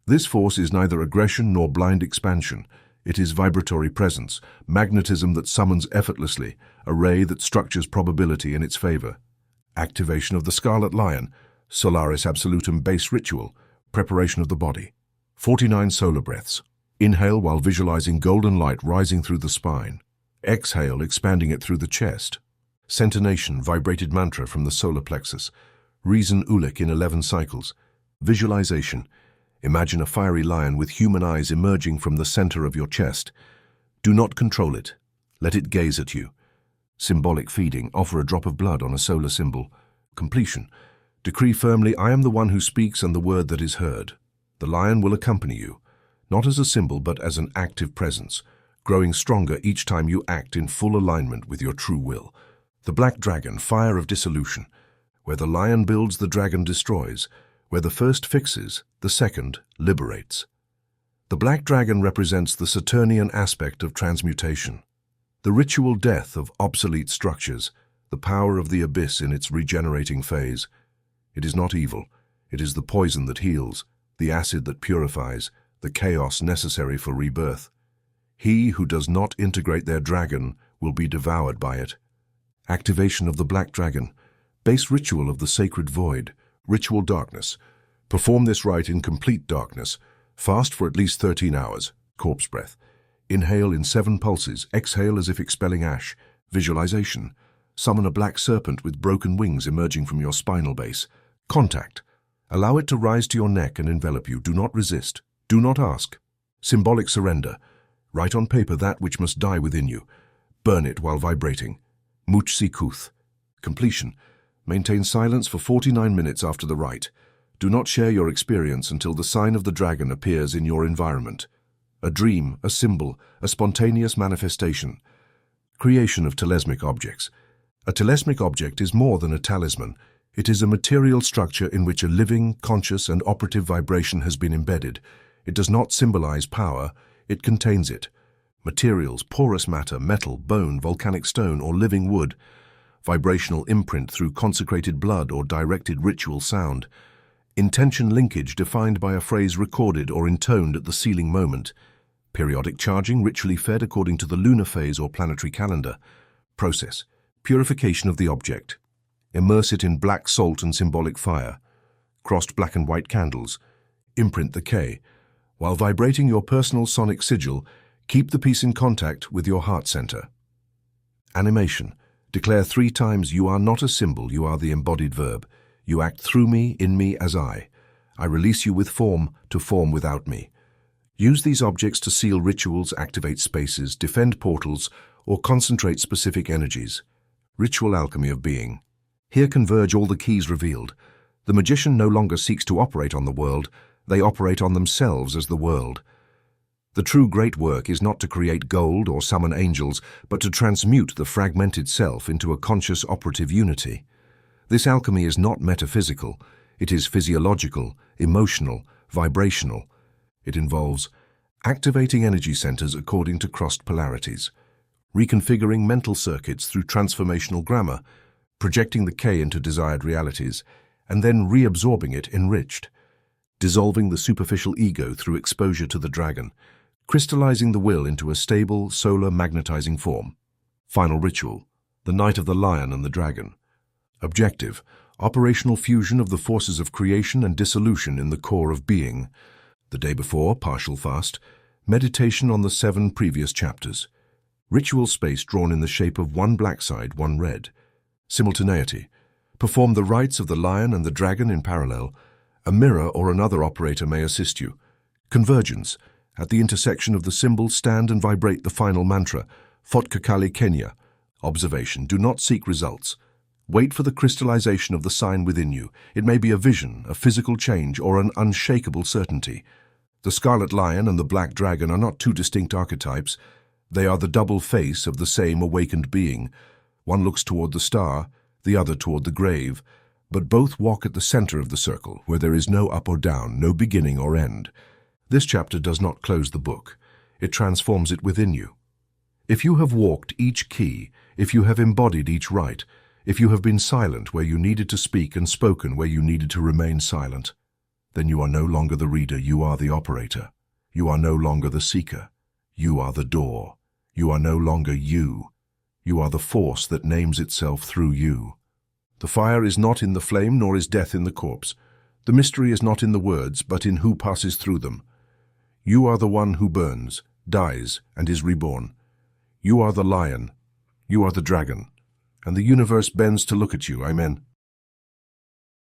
This force is neither aggression nor blind expansion. It is vibratory presence, magnetism that summons effortlessly, a ray that structures probability in its favor. Activation of the Scarlet Lion, Solaris Absolutum base ritual, preparation of the body. 49 solar breaths. Inhale while visualizing golden light rising through the spine. Exhale, expanding it through the chest. Centination, vibrated mantra from the solar plexus. Reason Ulik in 11 cycles. Visualization. Imagine a fiery lion with human eyes emerging from the center of your chest. Do not control it. Let it gaze at you. Symbolic feeding. Offer a drop of blood on a solar symbol. Completion. Decree firmly, I am the one who speaks and the word that is heard. The lion will accompany you, not as a symbol but as an active presence, growing stronger each time you act in full alignment with your true will. The Black Dragon, Fire of Dissolution. Where the lion builds, the dragon destroys. Where the first fixes, the second liberates. The Black Dragon represents the Saturnian aspect of transmutation, the ritual death of obsolete structures, the power of the abyss in its regenerating phase. It is not evil. It is the poison that heals, the acid that purifies, the chaos necessary for rebirth. He who does not integrate their dragon will be devoured by it. Activation of the Black Dragon, base ritual of the sacred void, ritual darkness. Perform this rite in complete darkness. Fast for at least 13 hours, corpse breath. Inhale in 7 pulses, exhale as if expelling ash. Visualization. Summon a black serpent with broken wings emerging from your spinal base. Contact. Allow it to rise to your neck and envelop you. Do not resist. Do not ask. Symbolic surrender. Write on paper that which must die within you. Burn it while vibrating. Muchsi Kuth. Completion. Maintain silence for 49 minutes after the rite. Do not share your experience until the sign of the dragon appears in your environment. A dream, a symbol, a spontaneous manifestation. Creation of telesmic objects. A telesmic object is more than a talisman. It is a material structure in which a living, conscious, and operative vibration has been embedded. It does not symbolize power, it contains it. Materials, porous matter, metal, bone, volcanic stone, or living wood. Vibrational imprint through consecrated blood or directed ritual sound. Intention linkage defined by a phrase recorded or intoned at the sealing moment. Periodic charging ritually fed according to the lunar phase or planetary calendar. Process. Purification of the object. Immerse it in black salt and symbolic fire. Crossed black and white candles. Imprint the K. While vibrating your personal sonic sigil, keep the piece in contact with your heart center. Animation. Declare 3 times, you are not a symbol, you are the embodied verb. You act through me, in me, as I. I release you with form to form without me. Use these objects to seal rituals, activate spaces, defend portals, or concentrate specific energies. Ritual alchemy of being. Here converge all the keys revealed. The magician no longer seeks to operate on the world, they operate on themselves as the world. The true great work is not to create gold or summon angels, but to transmute the fragmented self into a conscious operative unity. This alchemy is not metaphysical, it is physiological, emotional, vibrational. It involves activating energy centers according to crossed polarities, reconfiguring mental circuits through transformational grammar, projecting the K into desired realities, and then reabsorbing it enriched, dissolving the superficial ego through exposure to the dragon, crystallizing the will into a stable, solar magnetizing form. Final ritual, the Night of the Lion and the Dragon. Objective, operational fusion of the forces of creation and dissolution in the core of being. The day before, partial fast, meditation on the 7 previous chapters. Ritual space drawn in the shape of 1 black side, 1 red. Simultaneity. Perform the rites of the lion and the dragon in parallel. A mirror or another operator may assist you. Convergence. At the intersection of the symbols, stand and vibrate the final mantra, Fotkakali Kenya. Observation. Do not seek results. Wait for the crystallization of the sign within you. It may be a vision, a physical change, or an unshakable certainty. The scarlet lion and the black dragon are not two distinct archetypes. They are the double face of the same awakened being. One looks toward the star, the other toward the grave, but both walk at the center of the circle, where there is no up or down, no beginning or end. This chapter does not close the book. It transforms it within you. If you have walked each key, if you have embodied each rite, if you have been silent where you needed to speak and spoken where you needed to remain silent, then you are no longer the reader, you are the operator. You are no longer the seeker. You are the door. You are no longer you. You are the force that names itself through you. The fire is not in the flame, nor is death in the corpse. The mystery is not in the words, but in who passes through them. You are the one who burns, dies, and is reborn. You are the lion. You are the dragon. And the universe bends to look at you. Amen.